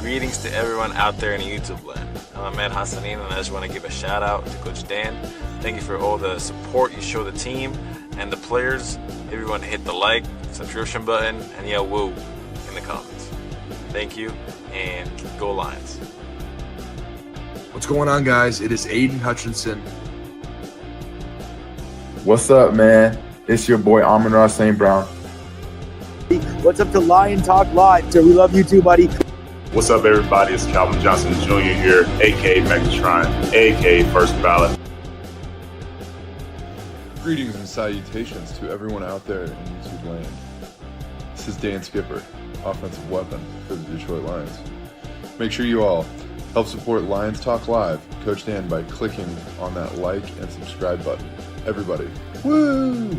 Greetings to everyone out there in YouTube land. I'm Aidan Hutchinson, and I just want to give a shout out to Coach Dan. Thank you for all the support you show the team and the players. Everyone hit the like, subscription button, and yell woo in the comments. Thank you, and go Lions. What's going on, guys? It is Aidan Hutchinson. What's up, man? It's your boy Amon-Ra St. Brown. What's up to Lion Talk Live? So we love you too, buddy. What's up, everybody? It's Calvin Johnson Jr. here, a.k.a. Megatron, a.k.a. First Ballot. Greetings and salutations to everyone out there in YouTube land. This is Dan Skipper, offensive weapon for the Detroit Lions. Make sure you all help support Lions Talk Live, Coach Dan, by clicking on that like and subscribe button. Everybody, woo!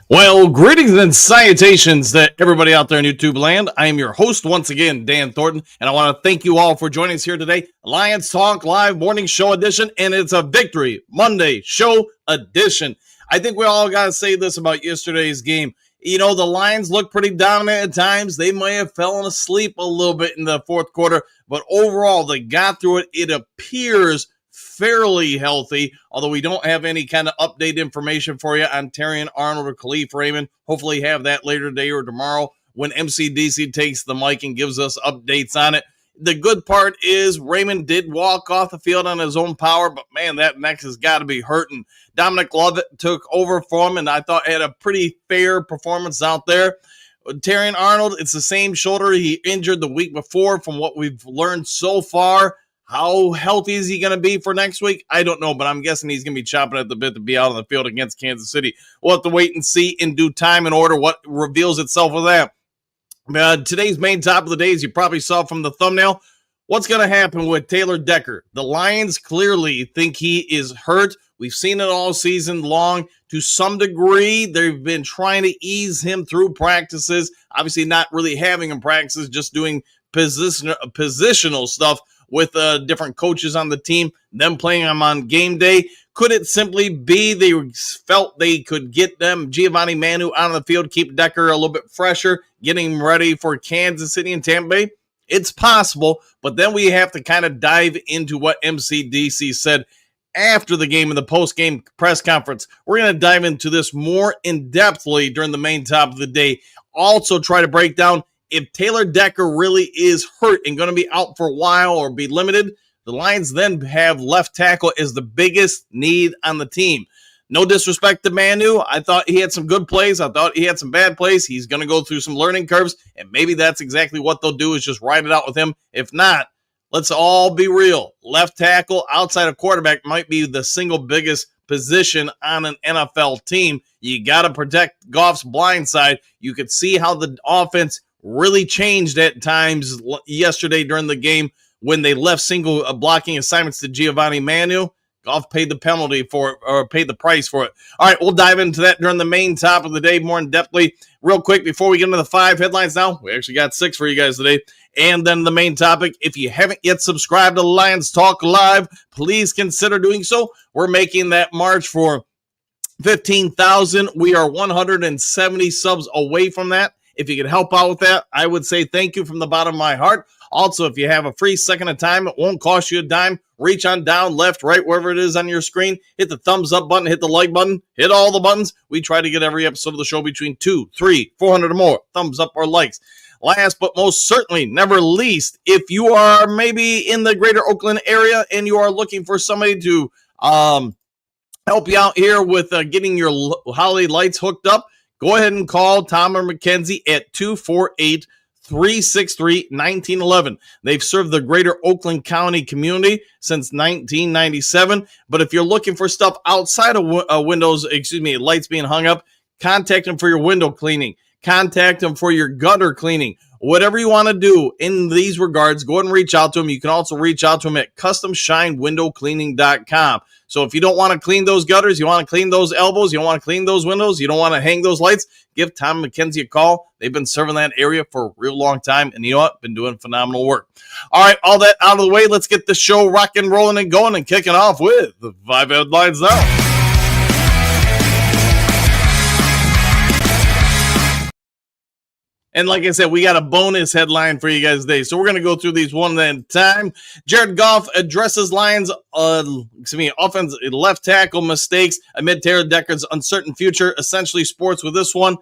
Well, greetings and salutations to everybody out there in YouTube land. I am your host once again, Dan Thornton, and I want to thank you all for joining us here today. Lions Talk Live Morning Show Edition, and it's a Victory Monday Show Edition. I think we all got to say this about yesterday's game. You know, the Lions look pretty dominant at times. They may have fallen asleep a little bit in the fourth quarter, but overall, they got through it. It appears fairly healthy, although we don't have any kind of update information for you on Terrion Arnold or Khalif Raymond. Hopefully have that later today or tomorrow when MCDC takes the mic and gives us updates on it. The good part is Raymond did walk off the field on his own power, but man, that neck has got to be hurting. Dominic Lovett took over for him, and I thought had a pretty fair performance out there. Terrion Arnold, it's the same shoulder he injured the week before from what we've learned so far. How healthy is he going to be for next week? I don't know, but I'm guessing he's going to be chopping at the bit to be out on the field against Kansas City. We'll have to wait and see in due time and order what reveals itself with that. Today's main top of the day, as you probably saw from the thumbnail, what's going to happen with Taylor Decker? The Lions clearly think he is hurt. We've seen it all season long. To some degree, they've been trying to ease him through practices. Obviously not really having him practices, just doing positional stuff with different coaches on the team, them playing him on game day. Could it simply be they felt they could get them Giovanni Manu out on the field, keep Decker a little bit fresher, getting him ready for Kansas City and Tampa Bay? It's possible, but then we have to kind of dive into what MCDC said after the game in the post-game press conference. We're going to dive into this more in-depthly during the main top of the day. Also try to break down if Taylor Decker really is hurt and going to be out for a while or be limited. The Lions then have left tackle as the biggest need on the team. No disrespect to Manu. I thought he had some good plays. I thought he had some bad plays. He's going to go through some learning curves, and maybe that's exactly what they'll do is just ride it out with him. If not, let's all be real. Left tackle outside of quarterback might be the single biggest position on an NFL team. You got to protect Goff's blind side. You could see how the offense really changed at times yesterday during the game when they left single blocking assignments to Giovanni Manu. Goff paid the penalty for it, or paid the price for it. All right, we'll dive into that during the main top of the day more in depthly. Real quick, before we get into the 5 headlines now, we actually got 6 for you guys today. And then the main topic, if you haven't yet subscribed to Lions Talk Live, please consider doing so. We're making that march for 15,000. We are 170 subs away from that. If you could help out with that, I would say thank you from the bottom of my heart. Also, if you have a free second of time, it won't cost you a dime. Reach on down, left, right, wherever it is on your screen. Hit the thumbs up button, hit the like button, hit all the buttons. We try to get every episode of the show between 200, 300, 400 or more thumbs up or likes. Last but most certainly, never least, if you are maybe in the greater Oakland area and you are looking for somebody to help you out here with getting your holiday lights hooked up, go ahead and call Tom or Mackenzie at 248-363-1911. They've served the greater Oakland County community since 1997. But if you're looking for stuff outside of lights being hung up, contact them for your window cleaning. Contact them for your gutter cleaning. Whatever you want to do in these regards, go ahead and reach out to them. You can also reach out to them at customshinewindowcleaning.com. So if you don't want to clean those gutters, you want to clean those elbows, you don't want to clean those windows, you don't want to hang those lights, give Tom and McKenzie a call. They've been serving that area for a real long time, and you know what? Been doing phenomenal work. All right, all that out of the way, let's get the show rocking, rolling, and going, and kicking off with the 5 headlines now. And like I said, we got a bonus headline for you guys today. So we're going to go through these one at a time. Jared Goff addresses Lions offense left tackle mistakes amid Taylor Decker's uncertain future. Essentially sports with this one.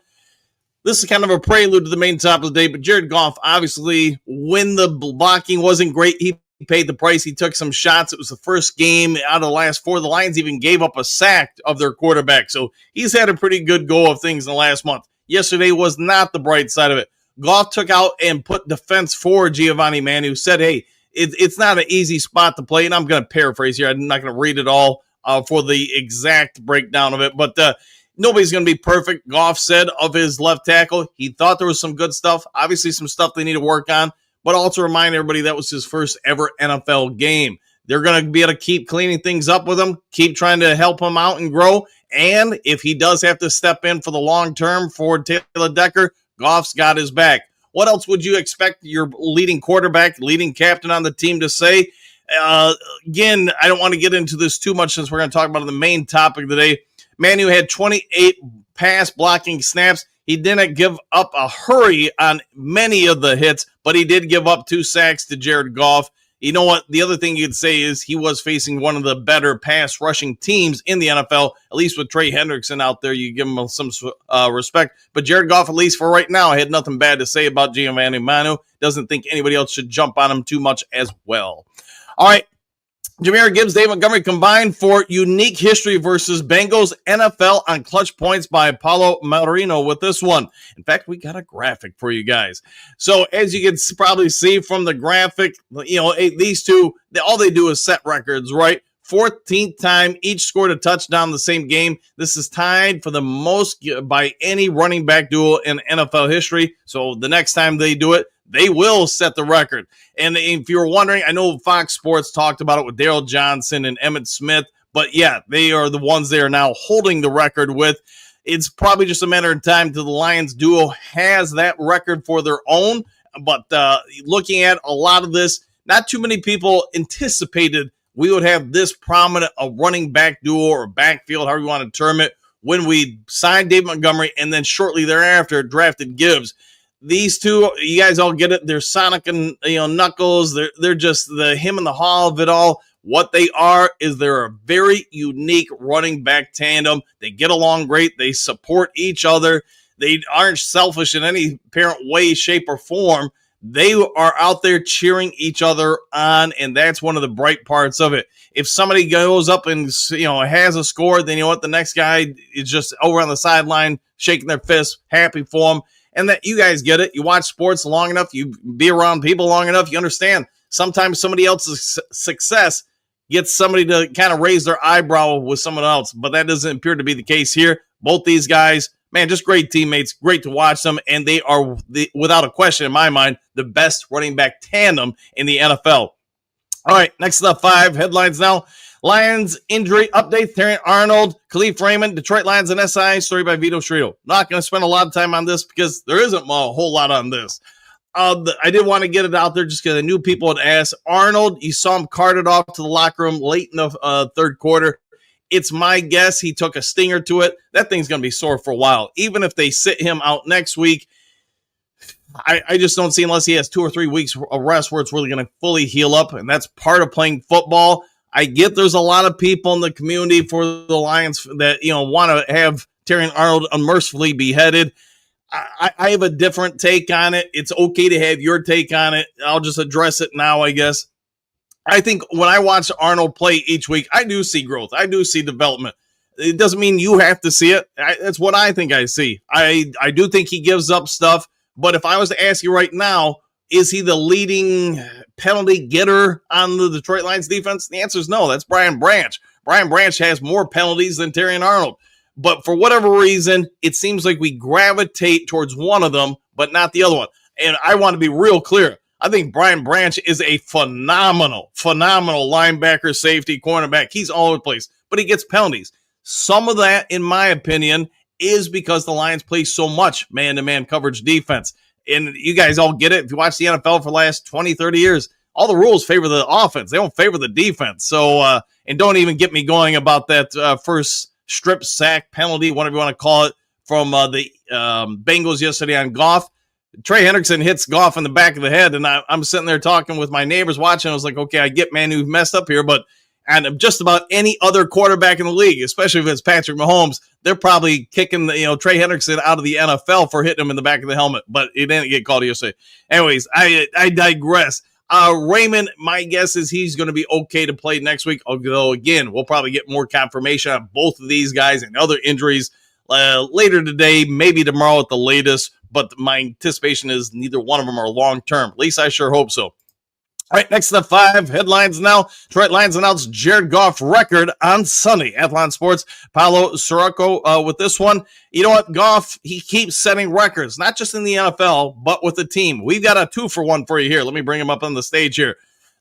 This is kind of a prelude to the main topic of the day, but Jared Goff, obviously, when the blocking wasn't great, he paid the price. He took some shots. It was the first game out of the last 4. The Lions even gave up a sack of their quarterback. So he's had a pretty good go of things in the last month. Yesterday was not the bright side of it. Goff took out and put defense for Giovanni Manu, said, hey, it's not an easy spot to play. And I'm going to paraphrase here. I'm not going to read it all for the exact breakdown of it. But nobody's going to be perfect. Goff said of his left tackle, he thought there was some good stuff. Obviously, some stuff they need to work on. But also remind everybody that was his first ever NFL game. They're going to be able to keep cleaning things up with him, keep trying to help him out and grow. And if he does have to step in for the long term for Taylor Decker, Goff's got his back. What else would you expect your leading quarterback, leading captain on the team to say? Again, I don't want to get into this too much since we're going to talk about the main topic of the day. Manu had 28 pass blocking snaps. He didn't give up a hurry on many of the hits, but he did give up 2 sacks to Jared Goff. You know what? The other thing you'd say is he was facing one of the better pass rushing teams in the NFL, at least with Trey Hendrickson out there. You give him some respect. But Jared Goff, at least for right now, had nothing bad to say about Giovanni Manu. Doesn't think anybody else should jump on him too much as well. All right. Jahmyr Gibbs, Dave Montgomery combined for unique history versus Bengals NFL on clutch points by Paulo Marino with this one. In fact, we got a graphic for you guys. So as you can probably see from the graphic, these two, all they do is set records, right? 14th time each scored a touchdown in the same game. This is tied for the most by any running back duo in NFL history. So the next time they do it, they will set the record. And if you're wondering, I know Fox Sports talked about it with Daryl Johnson and Emmitt Smith, but yeah, they are the ones they are now holding the record with. It's probably just a matter of time till the Lions duo has that record for their own. But looking at a lot of this, not too many people anticipated we would have this prominent a running back duo or backfield, however you want to term it, when we signed Dave Montgomery and then shortly thereafter drafted Gibbs. These two, you guys all get it. They're Sonic and Knuckles. They're just the him and the haw of it all. What they are is they're a very unique running back tandem. They get along great. They support each other. They aren't selfish in any apparent way, shape, or form. They are out there cheering each other on, and that's one of the bright parts of it. If somebody goes up and has a score, then you know what? The next guy is just over on the sideline shaking their fist, happy for him. And that you guys get it. You watch sports long enough, you be around people long enough, you understand sometimes somebody else's success gets somebody to kind of raise their eyebrow with someone else. But that doesn't appear to be the case here. Both these guys, man, just great teammates, great to watch them. And they are, without a question in my mind, the best running back tandem in the NFL. All right, next to the 5 headlines now. Lions injury update, Terry Arnold, Khalif Raymond, Detroit Lions and SI, story by Vito Strito. Not going to spend a lot of time on this because there isn't a whole lot on this. I did want to get it out there just because I knew people would ask. Arnold, you saw him carted off to the locker room late in the third quarter. It's my guess he took a stinger to it. That thing's going to be sore for a while. Even if they sit him out next week, I just don't see unless he has 2 or 3 weeks of rest where it's really going to fully heal up, and that's part of playing football. I get there's a lot of people in the community for the Lions that want to have Terry Arnold unmercifully beheaded. I have a different take on it. It's okay to have your take on it. I'll just address it now, I guess. I think when I watch Arnold play each week, I do see growth. I do see development. It doesn't mean you have to see it. That's what I think I see. I do think he gives up stuff. But if I was to ask you right now, is he the leading penalty getter on the Detroit Lions defense? The answer is no. That's Brian Branch. Brian Branch has more penalties than Terry Arnold. But for whatever reason, it seems like we gravitate towards one of them, but not the other one. And I want to be real clear. I think Brian Branch is a phenomenal linebacker, safety, cornerback. He's all over the place, but he gets penalties. Some of that, in my opinion, is because the Lions play so much man-to-man coverage defense. And you guys all get it. If you watch the NFL for the last 20, 30 years, all the rules favor the offense. They don't favor the defense. So, and don't even get me going about that first strip sack penalty, whatever you want to call it, from the Bengals yesterday on Goff. Trey Hendrickson hits Goff in the back of the head, and I'm sitting there talking with my neighbors watching. I was like, okay, I get Manu messed up here, but and just about any other quarterback in the league, especially if it's Patrick Mahomes, they're probably kicking Trey Hendrickson out of the NFL for hitting him in the back of the helmet, but it didn't get called yesterday. Anyways, I digress. Raymond, my guess is he's going to be okay to play next week, although, again, we'll probably get more confirmation on both of these guys and other injuries later today, maybe tomorrow at the latest, but my anticipation is neither one of them are long-term. At least I sure hope so. All right, next to the 5 headlines now. Detroit Lions announced Jared Goff record on Sunday. Athlon Sports, Paolo Sirocco with this one. You know what? Goff, he keeps setting records, not just in the NFL, but with the team. We've got a 2-for-1 for you here. Let me bring him up on the stage here.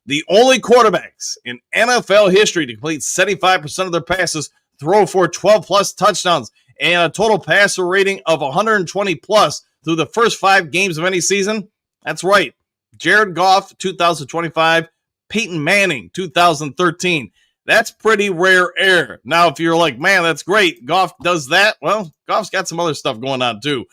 The only quarterbacks in NFL history to complete 75% of their passes, throw for 12-plus touchdowns, and a total passer rating of 120-plus through the first 5 games of any season. That's right. Jared Goff, 2025. Peyton Manning, 2013. That's pretty rare air. Now, if you're like, man, that's great, Goff does that, well, Goff's got some other stuff going on, too.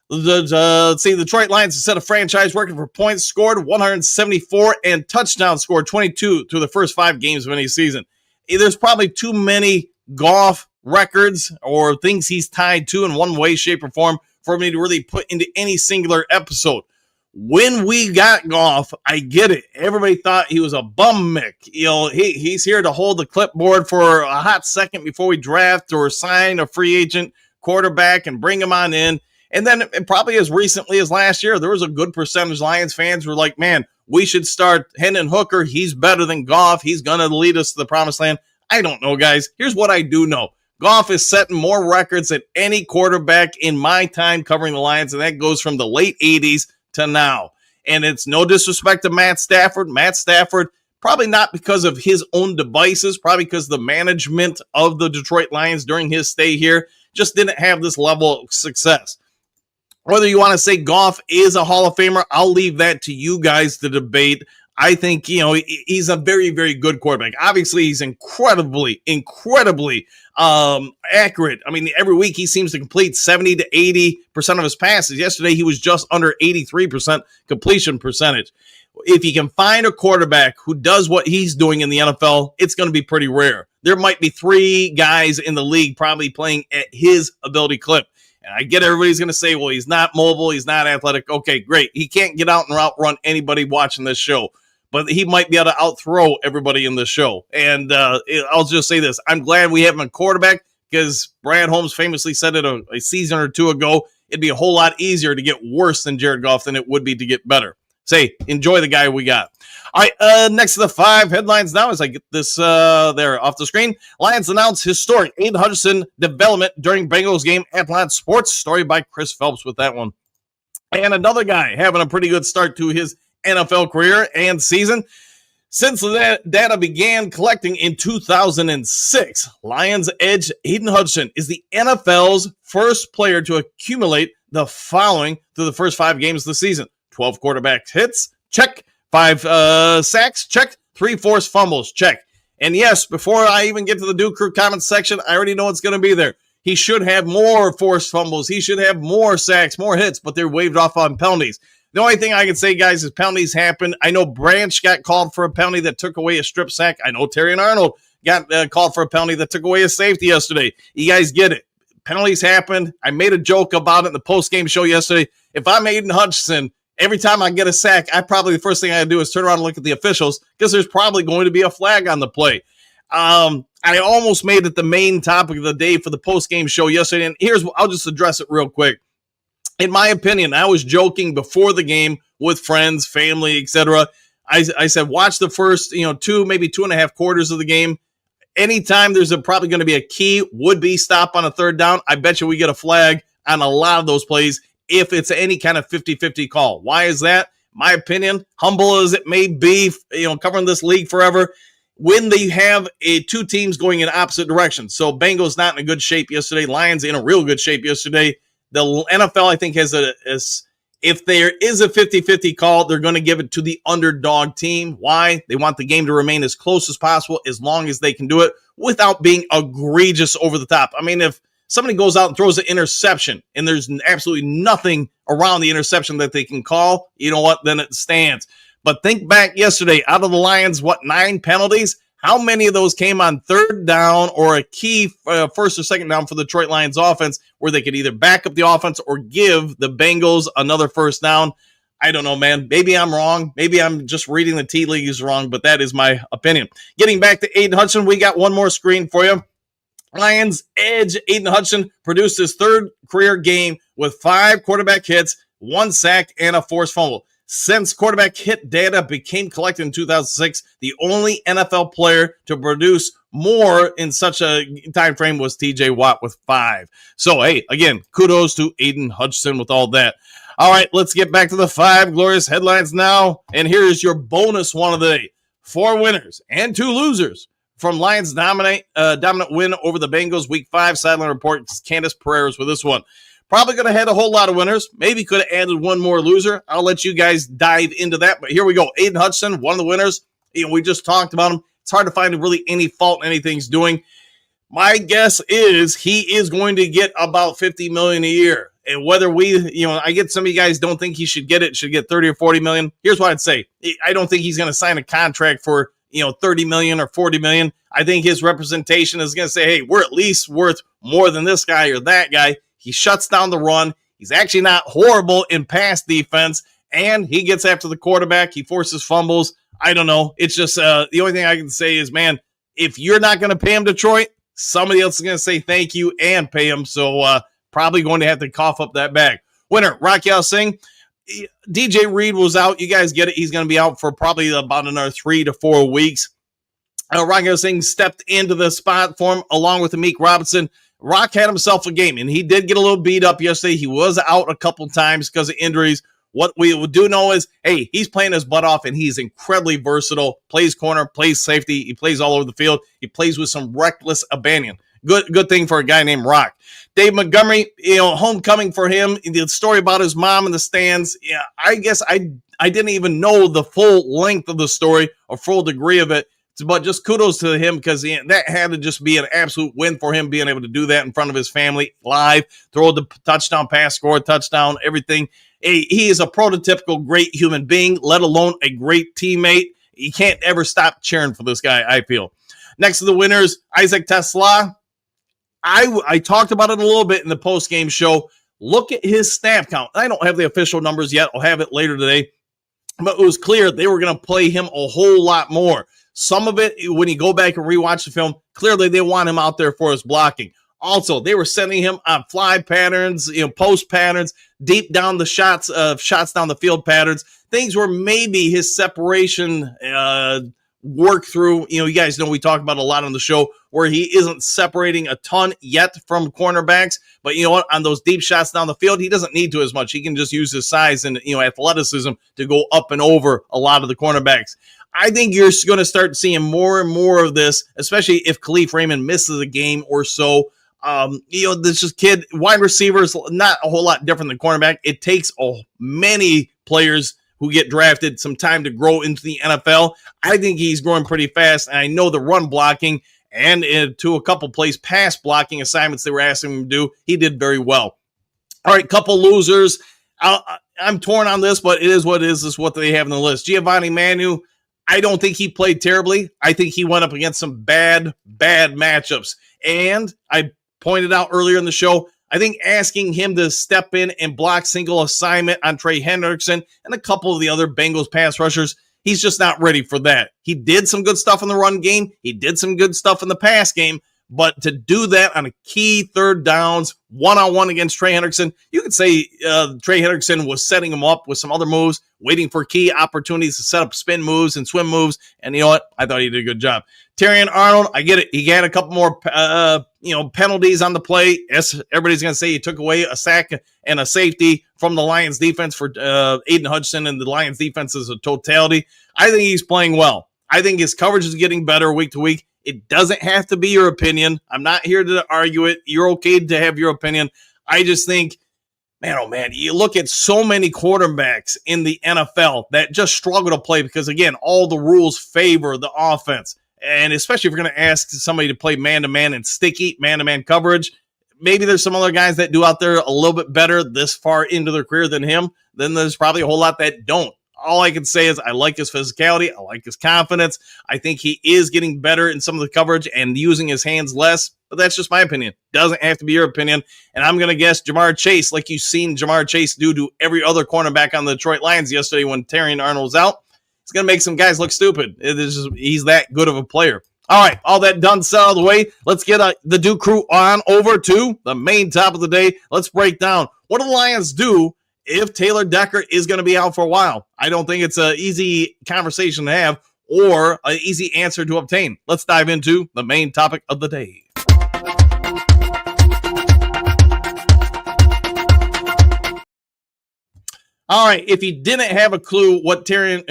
Let's see, the Detroit Lions have set a franchise record for points scored, 174, and touchdowns scored, 22 through the first 5 games of any season. There's probably too many Goff records or things he's tied to in one way, shape, or form for me to really put into any singular episode. When we got Goff, I get it. Everybody thought he was a bum Mick. He's here to hold the clipboard for a hot second before we draft or sign a free agent quarterback and bring him on in. And then probably as recently as last year, there was a good percentage of Lions fans were like, man, we should start Hendon Hooker. He's better than Goff. He's going to lead us to the promised land. I don't know, guys. Here's what I do know. Goff is setting more records than any quarterback in my time covering the Lions, and that goes from the late 80s to now. And it's no disrespect to Matt Stafford. Matt Stafford, probably not because of his own devices, probably because the management of the Detroit Lions during his stay here just didn't have this level of success. Whether you want to say Goff is a Hall of Famer, I'll leave that to you guys to debate. I think, he's a very, very good quarterback. Obviously, he's incredibly accurate. I mean, every week he seems to complete 70 to 80% of his passes. Yesterday, he was just under 83% completion percentage. If you can find a quarterback who does what he's doing in the NFL, it's going to be pretty rare. There might be 3 guys in the league probably playing at his ability clip. And I get everybody's going to say, well, he's not mobile, he's not athletic. Okay, great. He can't get out and outrun anybody watching this show, but he might be able to outthrow everybody in this show. And I'll just say this. I'm glad we have him a quarterback because Brad Holmes famously said it a season or 2 ago. It'd be a whole lot easier to get worse than Jared Goff than it would be to get better. Say, enjoy the guy we got. All right, next to the 5 headlines now as I get this there off the screen. Lions announced historic Aidan Hutchinson development during Bengals game. Athlon Sports, story by Chris Phelps with that one. And another guy having a pretty good start to his NFL career and season. Since the data began collecting in 2006, Lions edge Aidan Hutchinson is the NFL's first player to accumulate the following through the first 5 games of the season. 12 quarterback hits, check. 5 sacks, check. 3 forced fumbles, check. And yes, before I even get to the Duke Crew comments section, I already know it's going to be there. He should have more forced fumbles. He should have more sacks, more hits, but they're waived off on penalties. The only thing I can say, guys, is penalties happen. I know Branch got called for a penalty that took away a strip sack. I know Terry and Arnold got called for a penalty that took away a safety yesterday. You guys get it. Penalties happen. I made a joke about it in the post-game show yesterday. If I'm Aidan Hutchinson, every time I get a sack, the first thing I do is turn around and look at the officials because there's probably going to be a flag on the play. I almost made it the main topic of the day for the post-game show yesterday, and I'll just address it real quick. In my opinion, I was joking before the game with friends, family, etc. I said, watch the first, 2, maybe 2.5 quarters of the game. Anytime there's probably going to be a key would-be stop on a 3rd down, I bet you we get a flag on a lot of those plays if it's any kind of 50-50 call. Why is that? My opinion, humble as it may be, covering this league forever, when they have 2 teams going in opposite directions. So Bengals not in a good shape yesterday. Lions in a real good shape yesterday. The NFL, I think, has if there is a 50-50 call, they're going to give it to the underdog team. Why? They want the game to remain as close as possible as long as they can do it without being egregious over the top. I mean, if somebody goes out and throws an interception and there's absolutely nothing around the interception that they can call, you know what, then it stands. But think back yesterday, out of the Lions, 9 penalties? How many of those came on third down or a key first or second down for the Detroit Lions offense where they could either back up the offense or give the Bengals another first down? I don't know, man. Maybe I'm wrong. Maybe I'm just reading the tea leaves wrong, but that is my opinion. Getting back to Aidan Hutchinson, we got one more screen for you. Lions edge Aidan Hutchinson produced his 3rd career game with 5 quarterback hits, 1 sack, and a forced fumble. Since quarterback hit data became collected in 2006, the only NFL player to produce more in such a time frame was TJ Watt with 5. So, hey, again, kudos to Aidan Hutchinson with all that. All right, let's get back to the 5 glorious headlines now. And here's your bonus one of the day. 4 winners and 2 losers from Lions' dominant win over the Bengals Week 5. Sideline reports Candace Pereira's with this one. Probably could have had a whole lot of winners. Maybe could have added one more loser. I'll let you guys dive into that. But here we go. Aidan Hutchinson, one of the winners. We just talked about him. It's hard to find really any fault in anything he's doing. My guess is he is going to get about $50 million a year. And whether I get some of you guys don't think he should get it, should get 30 or 40 million. Here's what I'd say. I don't think he's going to sign a contract for, 30 million or 40 million. I think his representation is going to say, hey, we're at least worth more than this guy or that guy. He shuts down the run. He's actually not horrible in pass defense, and he gets after the quarterback. He forces fumbles. I don't know. It's just the only thing I can say is, man, if you're not going to pay him, Detroit, somebody else is going to say thank you and pay him. So probably going to have to cough up that bag. Winner, Raquel Singh. DJ Reed was out. You guys get it. He's going to be out for probably about another 3 to 4 weeks. Raquel Singh stepped into the spot for him along with Amik Robinson. Rock had himself a game, and he did get a little beat up yesterday. He was out a couple times because of injuries. What we do know is, hey, he's playing his butt off, and he's incredibly versatile. Plays corner, plays safety. He plays all over the field. He plays with some reckless abandon. Good thing for a guy named Rock. Dave Montgomery, homecoming for him. The story about his mom in the stands. Yeah, I guess I didn't even know the full length of the story or full degree of it. But just kudos to him because that had to just be an absolute win for him being able to do that in front of his family live, throw the touchdown pass, score a touchdown, everything. He is a prototypical great human being, let alone a great teammate. You can't ever stop cheering for this guy, I feel. Next to the winners, Isaac Tesla. I talked about it a little bit in the post-game show. Look at his snap count. I don't have the official numbers yet. I'll have it later today. But it was clear they were going to play him a whole lot more. Some of it, when you go back and rewatch the film, clearly they want him out there for his blocking. Also, they were sending him on fly patterns, post patterns, deep down the shots down the field patterns, things where maybe his separation work through. You guys know we talk about a lot on the show where he isn't separating a ton yet from cornerbacks. But you know what? On those deep shots down the field, he doesn't need to as much. He can just use his size and athleticism to go up and over a lot of the cornerbacks. I think you're going to start seeing more and more of this, especially if Khalif Raymond misses a game or so. This kid, wide receivers, not a whole lot different than cornerback. It takes many players who get drafted some time to grow into the NFL. I think he's growing pretty fast, and I know the run blocking and to a couple plays pass blocking assignments they were asking him to do, he did very well. All right, couple losers. I'm torn on this, but it is what it is. This is what they have on the list. Giovanni Manu. I don't think he played terribly. I think he went up against some bad matchups. And I pointed out earlier in the show, I think asking him to step in and block single assignment on Trey Hendrickson and a couple of the other Bengals pass rushers, he's just not ready for that. He did some good stuff in the run game. He did some good stuff in the pass game. But to do that on a key third downs, one-on-one against Trey Hendrickson, you could say Trey Hendrickson was setting him up with some other moves, waiting for key opportunities to set up spin moves and swim moves. And you know what? I thought he did a good job. Terrion Arnold, I get it. He had a couple more penalties on the play. Yes, everybody's going to say he took away a sack and a safety from the Lions defense for Aidan Hutchinson and the Lions defense as a totality. I think he's playing well. I think his coverage is getting better week to week. It doesn't have to be your opinion. I'm not here to argue it. You're okay to have your opinion. I just think, man, oh man, you look at so many quarterbacks in the NFL that just struggle to play because, again, all the rules favor the offense. And especially if you're going to ask somebody to play man-to-man and sticky man-to-man coverage, maybe there's some other guys that do out there a little bit better this far into their career than him. Then there's probably a whole lot that don't. All I can say is I like his physicality. I like his confidence. I think he is getting better in some of the coverage and using his hands less. But that's just my opinion. Doesn't have to be your opinion. And I'm going to guess Jamar Chase, like you've seen Jamar Chase do to every other cornerback on the Detroit Lions yesterday when Terrion Arnold was out, it's going to make some guys look stupid. He's that good of a player. All right, all that done, set out of the way. Let's get the Duke crew on over to the main top of the day. Let's break down what do the Lions do if Taylor Decker is going to be out for a while. I don't think it's an easy conversation to have or an easy answer to obtain. Let's dive into the main topic of the day. All right, if you didn't have a clue what Taylor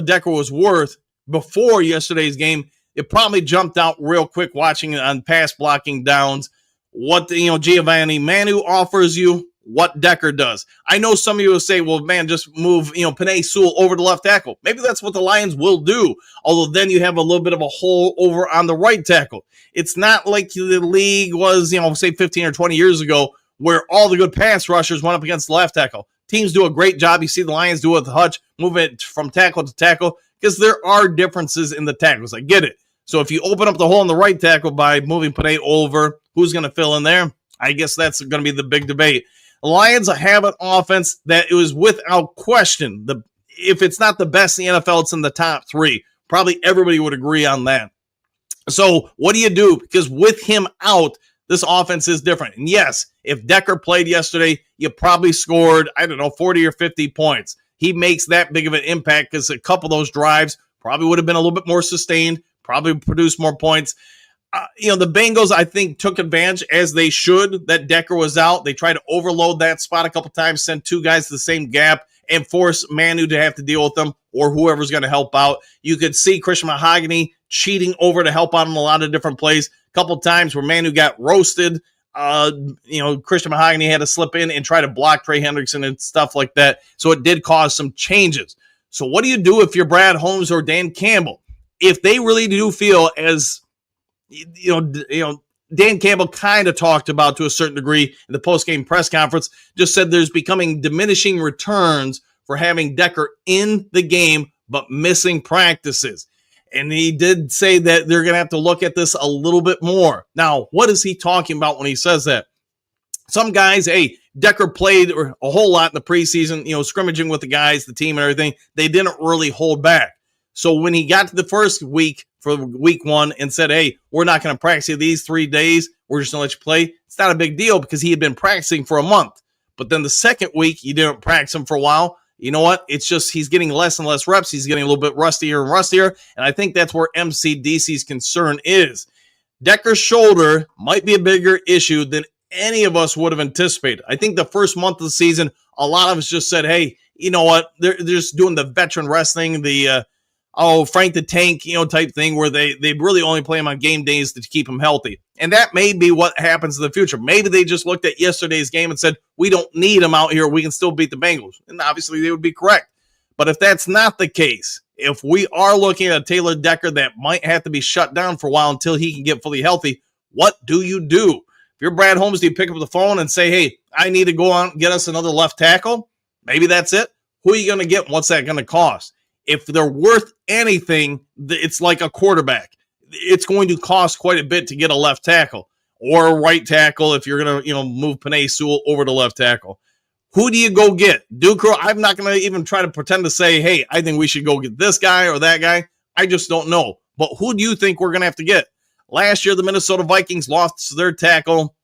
Decker was worth before yesterday's game, it probably jumped out real quick watching on pass blocking downs what Giovanni Manu offers you, what Decker does. I know some of you will say, well, man, just move Penei Sewell over to left tackle. Maybe that's what the Lions will do, although then you have a little bit of a hole over on the right tackle. It's not like the league was, say 15 or 20 years ago where all the good pass rushers went up against the left tackle. Teams do a great job. You see the Lions do it with Hutch, move it from tackle to tackle, because there are differences in the tackles. I get it. So if you open up the hole in the right tackle by moving Penei over, who's going to fill in there? I guess that's going to be the big debate. The Lions have an offense that it was without question. If it's not the best in the NFL, it's in the top 3. Probably everybody would agree on that. So what do you do? Because with him out, this offense is different. And yes, if Decker played yesterday, you probably scored, 40 or 50 points. He makes that big of an impact because a couple of those drives probably would have been a little bit more sustained, probably produced more points. The Bengals, I think, took advantage, as they should, that Decker was out. They tried to overload that spot a couple times, send 2 guys to the same gap, and force Manu to have to deal with them or whoever's going to help out. You could see Christian Mahogany cheating over to help out in a lot of different plays. A couple times where Manu got roasted. Christian Mahogany had to slip in and try to block Trey Hendrickson and stuff like that. So it did cause some changes. So what do you do if you're Brad Holmes or Dan Campbell? If they really do feel as, Dan Campbell kind of talked about to a certain degree in the post-game press conference, just said there's becoming diminishing returns for having Decker in the game but missing practices. And he did say that they're going to have to look at this a little bit more. Now, what is he talking about when he says that? Some guys, Decker played a whole lot in the preseason, scrimmaging with the guys, the team and everything. They didn't really hold back. So when he got to the first week for week 1 and said, hey, we're not going to practice you these 3 days, we're just going to let you play, it's not a big deal because he had been practicing for a month. But then the second week, you didn't practice him for a while. You know what? It's just he's getting less and less reps. He's getting a little bit rustier and rustier. And I think that's where MCDC's concern is. Decker's shoulder might be a bigger issue than any of us would have anticipated. I think the first month of the season, a lot of us just said, hey, you know what? They're just doing the veteran wrestling, the Frank the Tank, type thing where they really only play him on game days to keep him healthy. And that may be what happens in the future. Maybe they just looked at yesterday's game and said, we don't need him out here. We can still beat the Bengals. And obviously they would be correct. But if that's not the case, if we are looking at a Taylor Decker that might have to be shut down for a while until he can get fully healthy, what do you do? If you're Brad Holmes, do you pick up the phone and say, hey, I need to go out and get us another left tackle? Maybe that's it. Who are you going to get? What's that going to cost? If they're worth anything, it's like a quarterback. It's going to cost quite a bit to get a left tackle or a right tackle if you're going to, move Penei Sewell over to left tackle. Who do you go get? Duke, I'm not going to even try to pretend to say, hey, I think we should go get this guy or that guy. I just don't know. But who do you think we're going to have to get? Last year, the Minnesota Vikings lost their tackle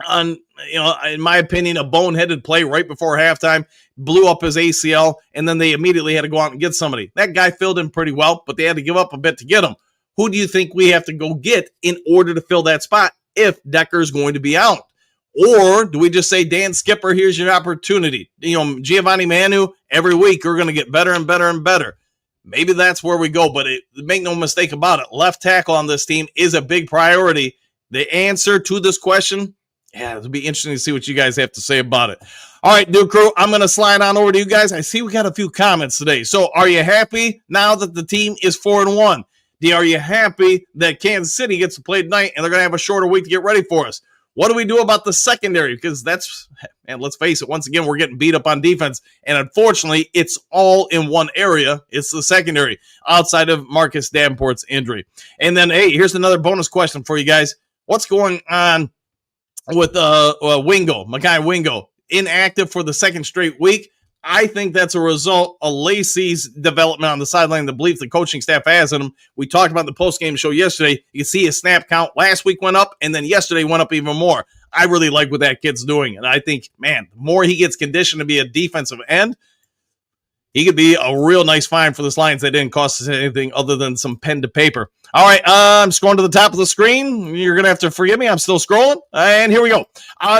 on, in my opinion, a boneheaded play right before halftime, blew up his ACL, and then they immediately had to go out and get somebody. That guy filled in pretty well, but they had to give up a bit to get him. Who do you think we have to go get in order to fill that spot if Decker's going to be out? Or do we just say, Dan Skipper, here's your opportunity? Giovanni Manu, every week you're going to get better and better and better. Maybe that's where we go, but make no mistake about it. Left tackle on this team is a big priority. The answer to this question, it'll be interesting to see what you guys have to say about it. All right, Duke Crew, I'm going to slide on over to you guys. I see we got a few comments today. So are you happy now that the team is 4-1? Are you happy that Kansas City gets to play tonight and they're going to have a shorter week to get ready for us? What do we do about the secondary? Because that's, and let's face it, once again, we're getting beat up on defense. And unfortunately, it's all in one area. It's the secondary outside of Marcus Davenport's injury. And then, hey, here's another bonus question for you guys. What's going on with Mekhi Wingo? Inactive for the second straight week. I think that's a result of Lacey's development on the sideline, the belief the coaching staff has in him. We talked about the postgame show yesterday. You see his snap count last week went up, and then yesterday went up even more. I really like what that kid's doing, and I think, man, the more he gets conditioned to be a defensive end, he could be a real nice find for this Lions that didn't cost us anything other than some pen to paper. All right, I'm scrolling to the top of the screen. You're going to have to forgive me. I'm still scrolling, and here we go.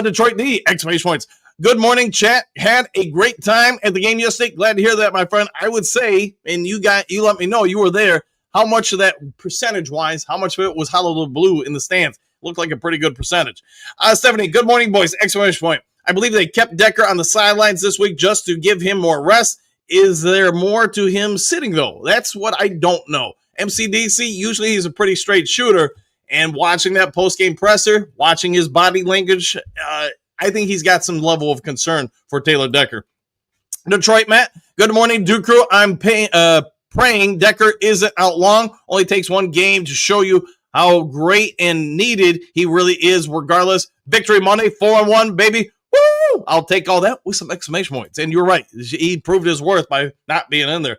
Detroit D, exclamation points. Good morning, chat. Had a great time at the game yesterday. Glad to hear that, my friend. I would say, and you let me know you were there, how much of that percentage-wise, how much of it was Honolulu Blue in the stands? Looked like a pretty good percentage. Stephanie, good morning, boys. Exclamation point. I believe they kept Decker on the sidelines this week just to give him more rest. Is there more to him sitting, though? That's what I don't know. MCDC, usually he's a pretty straight shooter, and watching that post-game presser, watching his body language, I think he's got some level of concern for Taylor Decker. Detroit, Matt. Good morning, Duke Crew. I'm praying Decker isn't out long. Only takes one game to show you how great and needed he really is regardless. Victory Monday, 4-1, baby. Woo! I'll take all that with some exclamation points. And you're right. He proved his worth by not being in there.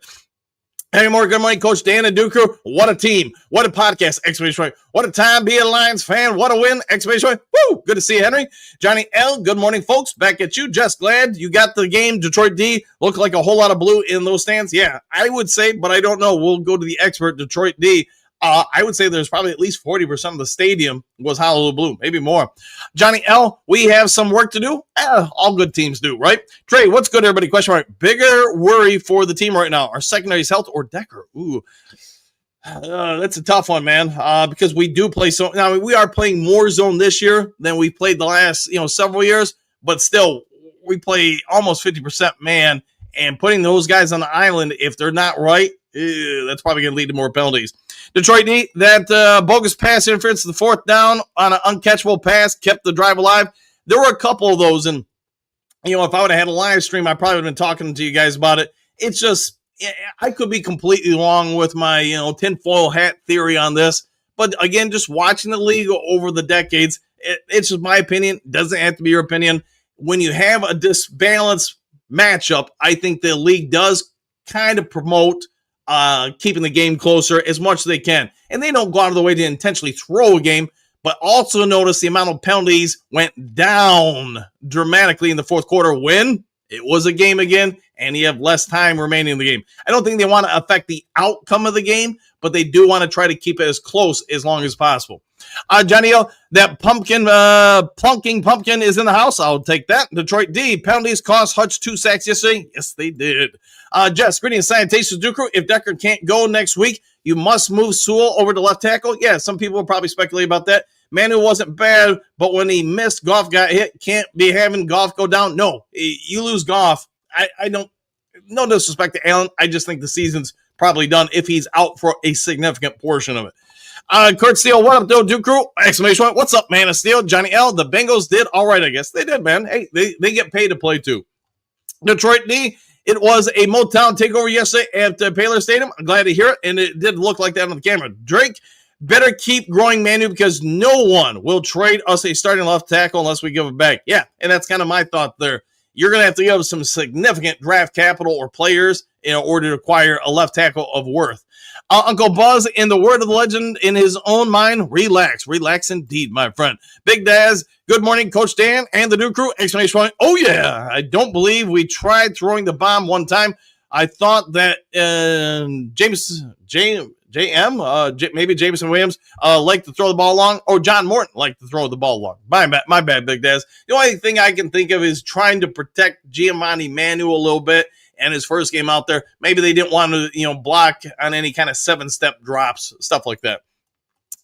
Any more good morning, Coach Dan and Duke Crew. What a team. What a podcast. Exclamation point. What a time being a Lions fan. What a win. Exclamation point. Woo! Good to see you, Henry. Johnny L. Good morning, folks. Back at you. Just glad you got the game. Detroit D. Look like a whole lot of blue in those stands. Yeah, I would say, but I don't know. We'll go to the expert, Detroit D. I would say there's probably at least 40% of the stadium was Honolulu Blue, maybe more. Johnny L., we have some work to do. All good teams do, right? Trey, what's good, everybody? Question mark. Bigger worry for the team right now, our secondary's health or Decker? Ooh, that's a tough one, man, because we do play so. Now, we are playing more zone this year than we played the last several years, but still, we play almost 50% man, and putting those guys on the island, if they're not right, that's probably going to lead to more penalties. Detroit D, that bogus pass interference to the fourth down on an uncatchable pass kept the drive alive. There were a couple of those, and if I would have had a live stream, I probably would have been talking to you guys about it. It's just, I could be completely wrong with my tinfoil hat theory on this, but again, just watching the league over the decades, it's just my opinion. It doesn't have to be your opinion. When you have a disbalanced matchup, I think the league does kind of promote keeping the game closer as much as they can. And they don't go out of the way to intentionally throw a game, but also notice the amount of penalties went down dramatically in the fourth quarter when it was a game again and you have less time remaining in the game. I don't think they want to affect the outcome of the game, but they do want to try to keep it as close as long as possible. Johnny O, that plunking pumpkin is in the house. I'll take that. Detroit D, penalties cost Hutch 2 sacks yesterday. Yes, they did. Jess, greetings, Sanitation Duke. If Decker can't go next week, you must move Sewell over to left tackle. Yeah, some people will probably speculate about that. Manu wasn't bad, but when he missed, Goff got hit. Can't be having Goff go down. No, you lose Goff. I don't, no disrespect to Allen. I just think the season's probably done if he's out for a significant portion of it. Kurt Steele, what up, though, Duke Crew? Exclamation point. What's up, man of Steel? Johnny L. The Bengals did all right, I guess. They did, man. Hey, they get paid to play, too. Detroit D, it was a Motown takeover yesterday at Paylor Stadium. I'm glad to hear it, and it did look like that on the camera. Drake, better keep growing Manu because no one will trade us a starting left tackle unless we give it back. Yeah, and that's kind of my thought there. You're going to have to give some significant draft capital or players in order to acquire a left tackle of worth. Uncle Buzz, in the word of the legend, in his own mind, relax. Relax indeed, my friend. Big Daz, good morning, Coach Dan and the Duke Crew. Exclamation point. Oh, yeah. I don't believe we tried throwing the bomb one time. I thought that maybe Jameson Williams liked to throw the ball long, or John Morton liked to throw the ball long. My bad, Big Daz. The only thing I can think of is trying to protect Giovanni Manu a little bit and his first game out there. Maybe they didn't want to, block on any kind of 7-step drops, stuff like that.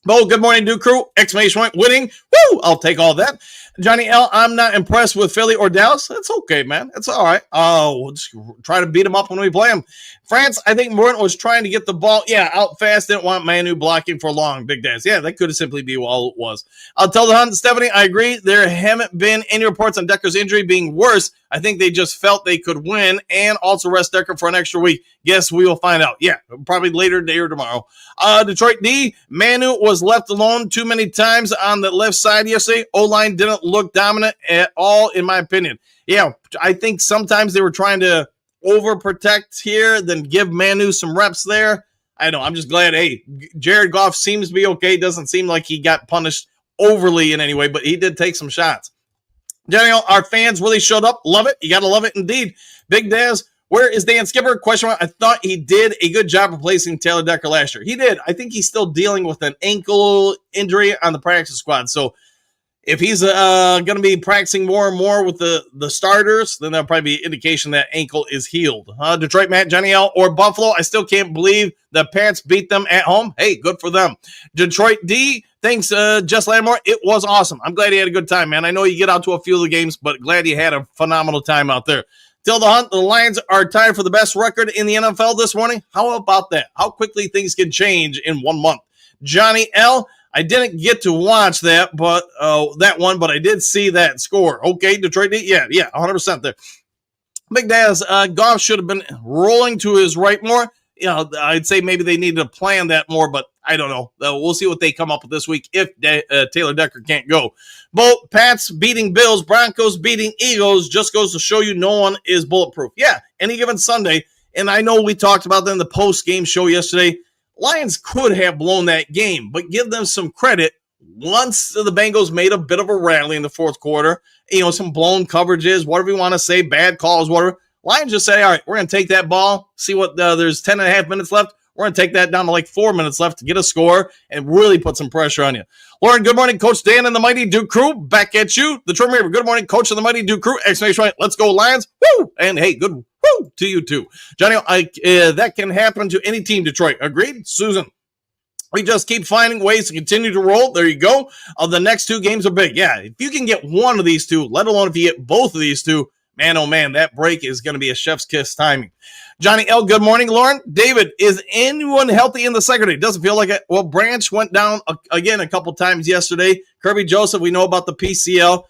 Bo, good morning, Duke Crew. Exclamation point, winning. Woo! I'll take all that. Johnny L, I'm not impressed with Philly or Dallas. It's okay, man. It's all right. We'll just try to beat them up when we play them. France, I think Morton was trying to get the ball, out fast. Didn't want Manu blocking for long. Big Daz. Yeah, that could simply be all it was. I'll tell the Hunt, Stephanie, I agree. There haven't been any reports on Decker's injury being worse. I think they just felt they could win and also rest Decker for an extra week. Guess we will find out. Yeah, probably later today or tomorrow. Detroit D, Manu was left alone too many times on the left side yesterday. O-line didn't look dominant at all, in my opinion. Yeah, I think sometimes they were trying to overprotect here, then give Manu some reps there. I know, I'm just glad, Jared Goff seems to be okay. Doesn't seem like he got punished overly in any way, but he did take some shots. Daniel, our fans really showed up. Love it. You got to love it indeed. Big Daz, where is Dan Skipper? Question mark. I thought he did a good job replacing Taylor Decker last year. He did. I think he's still dealing with an ankle injury on the practice squad. So if he's going to be practicing more and more with the starters, then that'll probably be indication that ankle is healed. Detroit, Matt, Johnny L, or Buffalo, I still can't believe the Pats beat them at home. Hey, good for them. Detroit D, thanks, Jess Landmore. It was awesome. I'm glad he had a good time, man. I know you get out to a few of the games, but glad you had a phenomenal time out there. Till the Hunt, the Lions are tied for the best record in the NFL this morning. How about that? How quickly things can change in 1 month. Johnny L, I didn't get to watch that, but but I did see that score. Okay, Detroit, yeah, 100% there. Big Daz, Goff should have been rolling to his right more. I'd say maybe they needed to plan that more, but I don't know. We'll see what they come up with this week if Taylor Decker can't go. Both Pats beating Bills, Broncos beating Eagles just goes to show you no one is bulletproof. Yeah, any given Sunday, and I know we talked about that in the post-game show yesterday. Lions could have blown that game, but give them some credit. Once the Bengals made a bit of a rally in the fourth quarter, some blown coverages, whatever you want to say, bad calls, whatever. Lions just say, all right, we're going to take that ball, see what there's 10 and a half minutes left. We're going to take that down to like 4 minutes left to get a score and really put some pressure on you. Lauren, good morning, Coach Dan and the Mighty Duke Crew. Back at you. The Trim Reaver, good morning, Coach of the Mighty Duke Crew. Exclamation point, let's go Lions. Woo! And hey, good woo to you too. Johnny, that can happen to any team, Detroit. Agreed? Susan, we just keep finding ways to continue to roll. There you go. The next two games are big. Yeah, if you can get one of these two, let alone if you get both of these two, man, oh man, that break is going to be a chef's kiss timing. Johnny L, good morning, Lauren. David, is anyone healthy in the secondary? Doesn't feel like it. Well, Branch went down again a couple times yesterday. Kirby Joseph, we know about the PCL.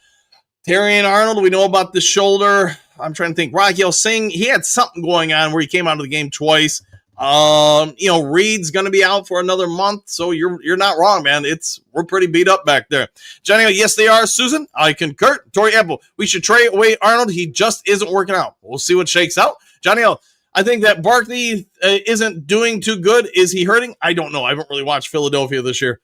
Terry and Arnold, we know about the shoulder. I'm trying to think. Raquel Singh, he had something going on where he came out of the game twice. Reed's going to be out for another month, so you're not wrong, man. We're pretty beat up back there. Johnny, yes, they are. Susan, I concur. Tori Apple, we should trade away Arnold. He just isn't working out. We'll see what shakes out. Johnny L, I think that Barkley isn't doing too good. Is he hurting? I don't know. I haven't really watched Philadelphia this year.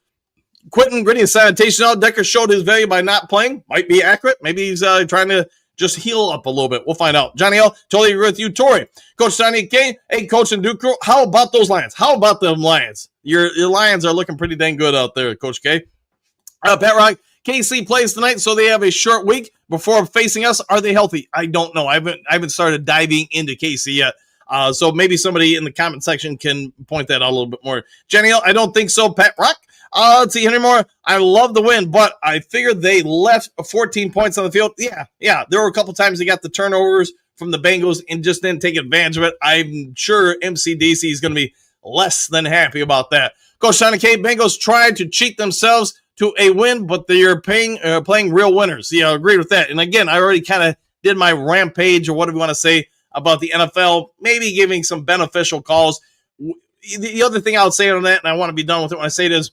Quentin, gritty and sanitation out. Decker showed his value by not playing. Might be accurate. Maybe he's trying to just heal up a little bit. We'll find out. Johnny L, totally agree with you. Tori, Coach Johnny K, hey, Coach and Duke Crew, how about those Lions? How about them Lions? Your Lions are looking pretty dang good out there, Coach K. Pat Rock, KC plays tonight, so they have a short week before facing us. Are they healthy? I don't know. I haven't started diving into KC yet. So maybe somebody in the comment section can point that out a little bit more. Jenny L, I don't think so. Pat Rock. Let's see, Henry Moore. I love the win, but I figured they left 14 points on the field. Yeah. There were a couple times they got the turnovers from the Bengals and just didn't take advantage of it. I'm sure Mcdc is going to be less than happy about that. Coach Sonic K, Bengals tried to cheat themselves to a win, but they're playing real winners. Yeah, I agree with that. And again, I already kind of did my rampage or whatever you want to say about the NFL, maybe giving some beneficial calls. The other thing I would say on that, and I want to be done with it when I say it, is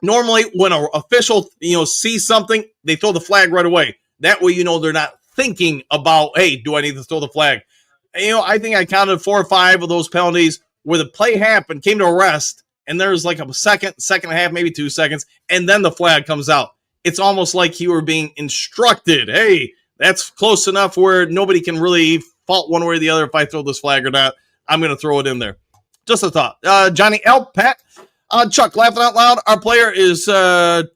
normally when an official sees something, they throw the flag right away. That way they're not thinking about, hey, do I need to throw the flag? I think I counted 4 or 5 of those penalties where the play happened, came to a rest, and there's like a second and a half, maybe 2 seconds, and then the flag comes out. It's almost like you were being instructed, hey, that's close enough where nobody can really fault one way or the other if I throw this flag or not. I'm going to throw it in there. Just a thought. Johnny L. Pat. Chuck, laughing out loud. Our player is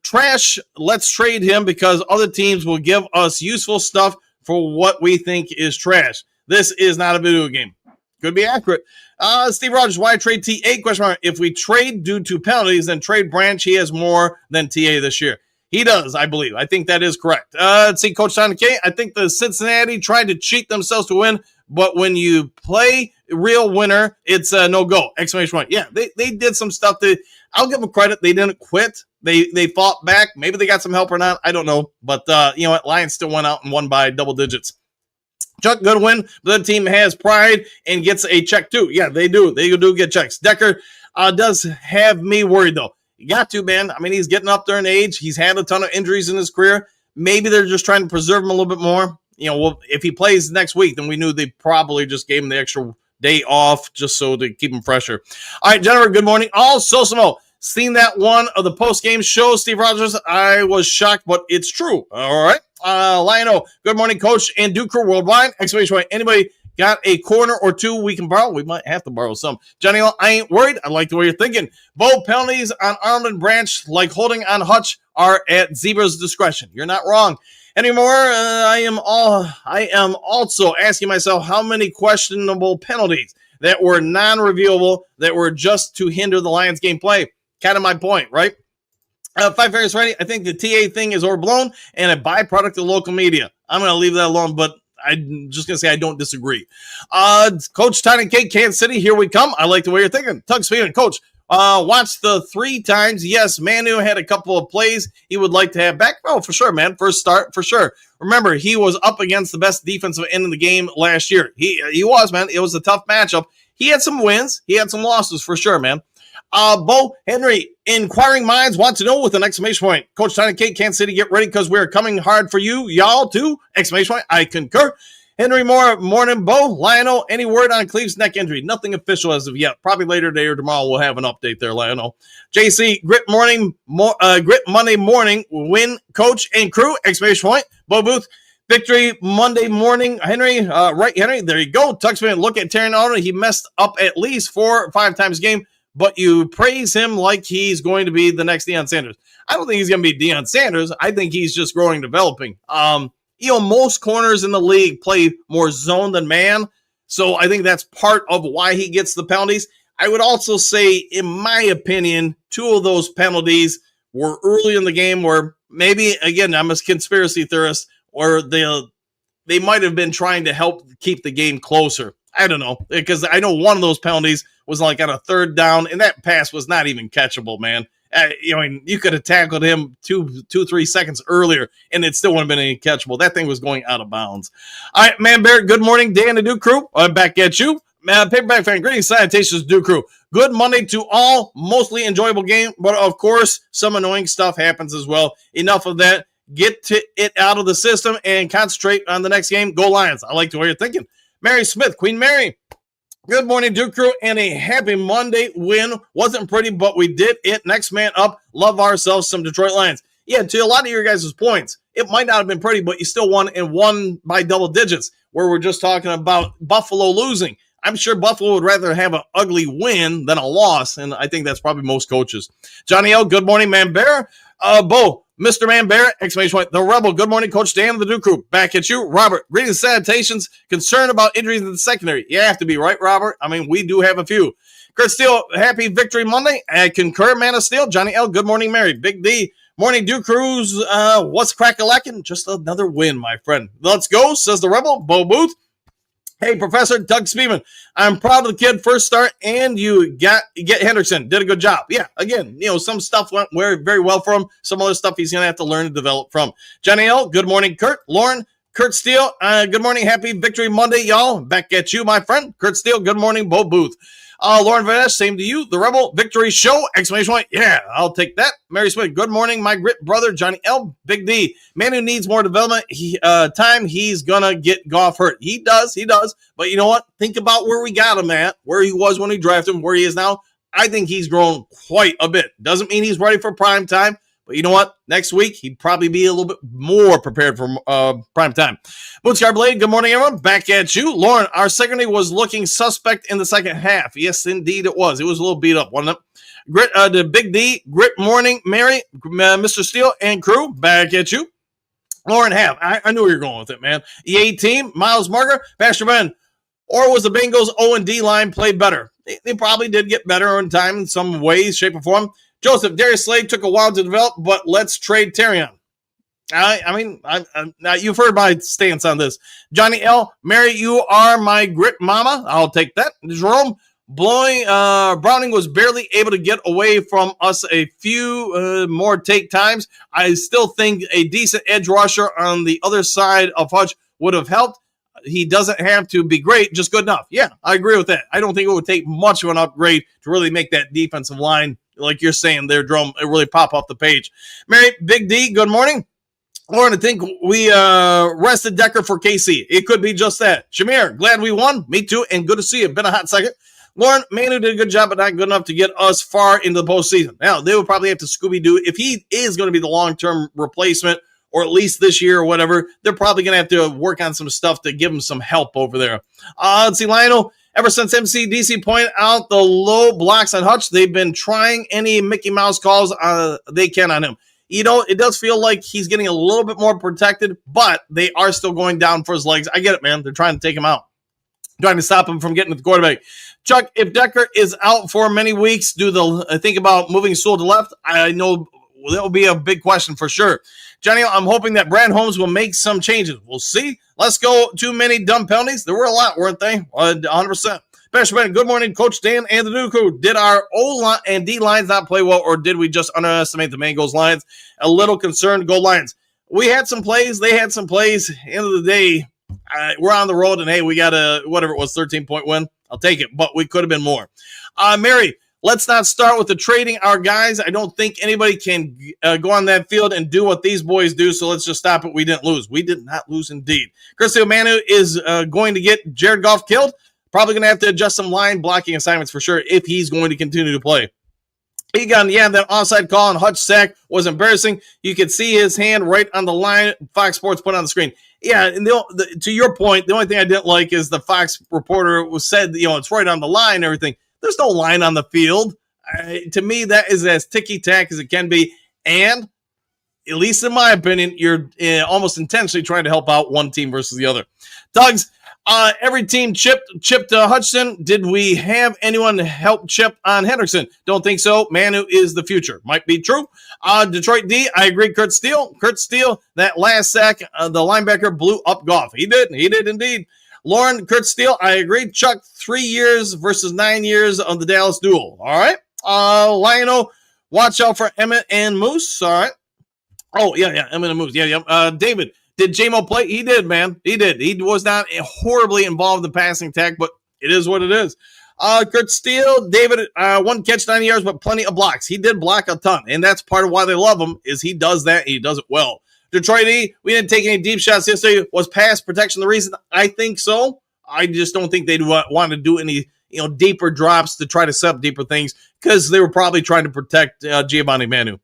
trash. Let's trade him because other teams will give us useful stuff for what we think is trash. This is not a video game. Could be accurate. Steve Rogers, why trade TA? Question mark. If we trade due to penalties, then trade Branch. He has more than TA this year. He does, I believe. I think that is correct. Let's see, Coach Simon K. I think the Cincinnati tried to cheat themselves to win, but when you play real winner, it's a no-go. Exclamation point. Yeah, they did some stuff. I'll give them credit. They didn't quit. They fought back. Maybe they got some help or not. I don't know. But you know what? Lions still went out and won by double digits. Chuck, good win. The team has pride and gets a check too. Yeah, they do. They do get checks. Decker does have me worried, though. You got to, man. I mean, he's getting up there in age. He's had a ton of injuries in his career. Maybe they're just trying to preserve him a little bit more. You know, well, if he plays next week, then we knew they probably just gave him the extra day off just so to keep him fresher. All right, Jennifer, good morning. All Sosimo, seen that one of the post-game show, Steve Rogers. I was shocked, but it's true. All right. Lionel, good morning, Coach and Duke Crew Worldwide. Exclamation point. Anybody got a corner or two we can borrow? We might have to borrow some. Johnny, I ain't worried. I like the way you're thinking. Both penalties on Arnold and Branch, like holding on Hutch, are at Zebra's discretion. You're not wrong. Anymore, I am also asking myself how many questionable penalties that were non-reviewable that were just to hinder the Lions gameplay. Kind of my point, right? Five Fingers Ready, I think the TA thing is overblown and a byproduct of local media. I'm going to leave that alone, but I'm just going to say I don't disagree. Coach Tiny Cake, Kansas City, here we come. I like the way you're thinking. Tug Speedman, Coach, watched the 3 times. Yes, Manu had a couple of plays he would like to have back. Oh, for sure, man. First start, for sure. Remember, he was up against the best defensive end in the game last year. He was, man. It was a tough matchup. He had some wins. He had some losses, for sure, man. Bo Henry, inquiring minds want to know with an exclamation point. Coach Tiny Cake, Kansas City, get ready because we're coming hard for you, y'all, too. Exclamation point. I concur. Henry Moore, morning, Bo. Lionel, any word on Cleve's neck injury? Nothing official as of yet. Probably later today or tomorrow we'll have an update there, Lionel. JC, grit Monday morning, win, Coach and crew, exclamation point. Bo Booth, victory Monday morning. Henry, right, Henry, there you go. Tuxman, look at Terran Arnold. He messed up at least 4 or 5 times a game, but you praise him like he's going to be the next Deion Sanders. I don't think he's going to be Deion Sanders. I think he's just growing, developing. Most corners in the league play more zone than man, so I think that's part of why he gets the penalties. I would also say, in my opinion, 2 of those penalties were early in the game where maybe, again, I'm a conspiracy theorist, or they might have been trying to help keep the game closer. I don't know, because I know one of those penalties was like on a 3rd down, and that pass was not even catchable, man. You could have tackled him 2-3 seconds earlier, and it still wouldn't have been any catchable. That thing was going out of bounds. All right, Man Bear, good morning. Dan and Duke Crew, I'm back at you. Paperback fan, greetings, salutations, Duke Crew. Good Monday to all. Mostly enjoyable game, but of course, some annoying stuff happens as well. Enough of that. Get it out of the system and concentrate on the next game. Go Lions. I like the way you're thinking. Mary Smith, Queen Mary. Good morning, Duke Crew, and a happy Monday win. Wasn't pretty, but we did it. Next man up. Love ourselves some Detroit Lions. Yeah, to a lot of your guys' points, it might not have been pretty, but you still won and won by double digits, where we're just talking about Buffalo losing. I'm sure Buffalo would rather have an ugly win than a loss, and I think that's probably most coaches. Johnny L., good morning, Man Bear. Bo, Mr. Man Bear, exclamation point. The Rebel, good morning, Coach Dan of the Duke Crew. Back at you. Robert, greetings, salutations. Concerned about injuries in the secondary. You have to be, right, Robert? I mean, we do have a few. Kurt Steele, happy Victory Monday. I concur, Man of Steel. Johnny L., good morning, Mary. Big D, morning, Duke Crews. What's crack-a-lackin'? Just another win, my friend. Let's go, says the Rebel. Bo Booth. Hey, Professor Doug Speedman, I'm proud of the kid. First start, and you get Henderson. Did a good job. Yeah, again, some stuff went very well for him. Some other stuff he's going to have to learn and develop from. Johnny L., good morning, Kurt. Lauren, Kurt Steele, good morning. Happy Victory Monday, y'all. Back at you, my friend. Kurt Steele, good morning. Bo Booth. Lauren Vanesh, same to you. The Rebel Victory Show, exclamation point. Yeah, I'll take that. Mary Smith, good morning, my grit brother, Johnny L. Big D, man who needs more development time, he's going to get Goff hurt. He does. But you know what? Think about where we got him at, where he was when we drafted him, where he is now. I think he's grown quite a bit. Doesn't mean he's ready for prime time. But you know what? Next week, he'd probably be a little bit more prepared for prime time. Bootscar Blade, good morning, everyone. Back at you. Lauren, our secondary was looking suspect in the second half. Yes, indeed it was. It was a little beat up, wasn't it? Grit, the Big D, Grit Morning, Mary, Mr. Steele, and crew, back at you. Lauren Half, I knew where you're going with it, man. EA team, Miles Marger, Pastor Ben. Or was the Bengals O&D line played better? They probably did get better in time in some ways, shape, or form. Joseph, Darius Slade took a while to develop, but let's trade Terrion. Now you've heard my stance on this. Johnny L. Mary, you are my grit mama. I'll take that. Jerome, Browning was barely able to get away from us a few more take times. I still think a decent edge rusher on the other side of Hutch would have helped. He doesn't have to be great, just good enough. Yeah, I agree with that. I don't think it would take much of an upgrade to really make that defensive line, like you're saying there, Jerome, it really pop off the page. Mary, Big D, good morning. Lauren, I think we rested Decker for KC. It could be just that. Shamir, glad we won. Me too, and good to see you. Been a hot second. Lauren, Manu did a good job, but not good enough to get us far into the postseason. Now, they would probably have to Scooby-Doo. If he is going to be the long-term replacement, or at least this year or whatever, they're probably going to have to work on some stuff to give him some help over there. Let's see, Lionel, ever since MCDC pointed out the low blocks on Hutch, they've been trying any Mickey Mouse calls they can on him. You know, it does feel like he's getting a little bit more protected, but they are still going down for his legs. I get it, man. They're trying to take him out, trying to stop him from getting to the quarterback. Chuck, if Decker is out for many weeks, think about moving Sewell to left? I know that will be a big question for sure. Johnny, I'm hoping that Brad Holmes will make some changes. We'll see. Let's go. Too many dumb penalties. There were a lot, weren't they? 100%. Benjamin, good morning, Coach Dan and the new crew. Did our O and D lines not play well, or did we just underestimate the Bengals lines? A little concerned. Go Lions. We had some plays. They had some plays. End of the day, we're on the road, and hey, we got a, whatever it was, 13-point win. I'll take it, but we could have been more. Mary, let's not start with the trading our guys. I don't think anybody can go on that field and do what these boys do, so let's just stop it. We didn't lose. We did not lose indeed. Christy Manu is going to get Jared Goff killed. Probably going to have to adjust some line blocking assignments for sure if he's going to continue to play. Egon, yeah, that onside call on Hutch sack was embarrassing. You could see his hand right on the line Fox Sports put on the screen. Yeah, and to your point, the only thing I didn't like is the Fox reporter said, it's right on the line and everything. There's no line on the field. To me, that is as ticky-tack as it can be. And, at least in my opinion, you're almost intentionally trying to help out one team versus the other. Doug's, every team chipped Hutchinson. Did we have anyone help chip on Hendrickson? Don't think so. Manu is the future. Might be true. Detroit D, I agree. Kurt Steele, that last sack, the linebacker blew up Goff. He did indeed. Lauren, Kurt Steele, I agree. Chuck, 3 years versus 9 years on the Dallas duel. All right. Lionel, watch out for Emmett and Moose. All right. Oh, yeah, Emmett and Moose. Yeah. David, did J-Mo play? He did, man. He did. He was not horribly involved in the passing attack, but it is what it is. Kurt Steele, David, 1 catch, 90 yards, but plenty of blocks. He did block a ton, and that's part of why they love him is he does that, and he does it well. Detroit E, we didn't take any deep shots yesterday. Was pass protection the reason? I think so. I just don't think they'd want to do any deeper drops to try to set up deeper things because they were probably trying to protect Giovanni Manu.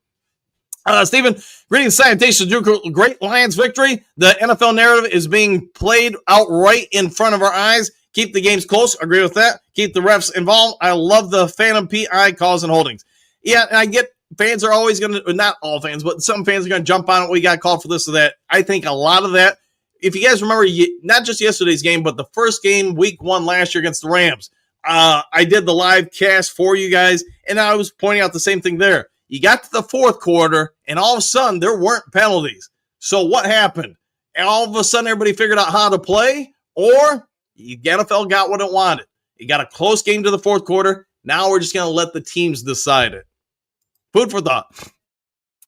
Stephen, greetings, salutations, great Lions victory. The NFL narrative is being played out right in front of our eyes. Keep the games close. Agree with that. Keep the refs involved. I love the phantom PI calls and holdings. Yeah, and I get fans are always going to, not all fans, but some fans are going to jump on it. We got called for this or that. I think a lot of that, if you guys remember, not just yesterday's game, but the first game, week 1 last year against the Rams, I did the live cast for you guys, and I was pointing out the same thing there. You got to the fourth quarter, and all of a sudden, there weren't penalties. So what happened? And all of a sudden, everybody figured out how to play, or the NFL got what it wanted. You got a close game to the fourth quarter. Now we're just going to let the teams decide it. Food for thought.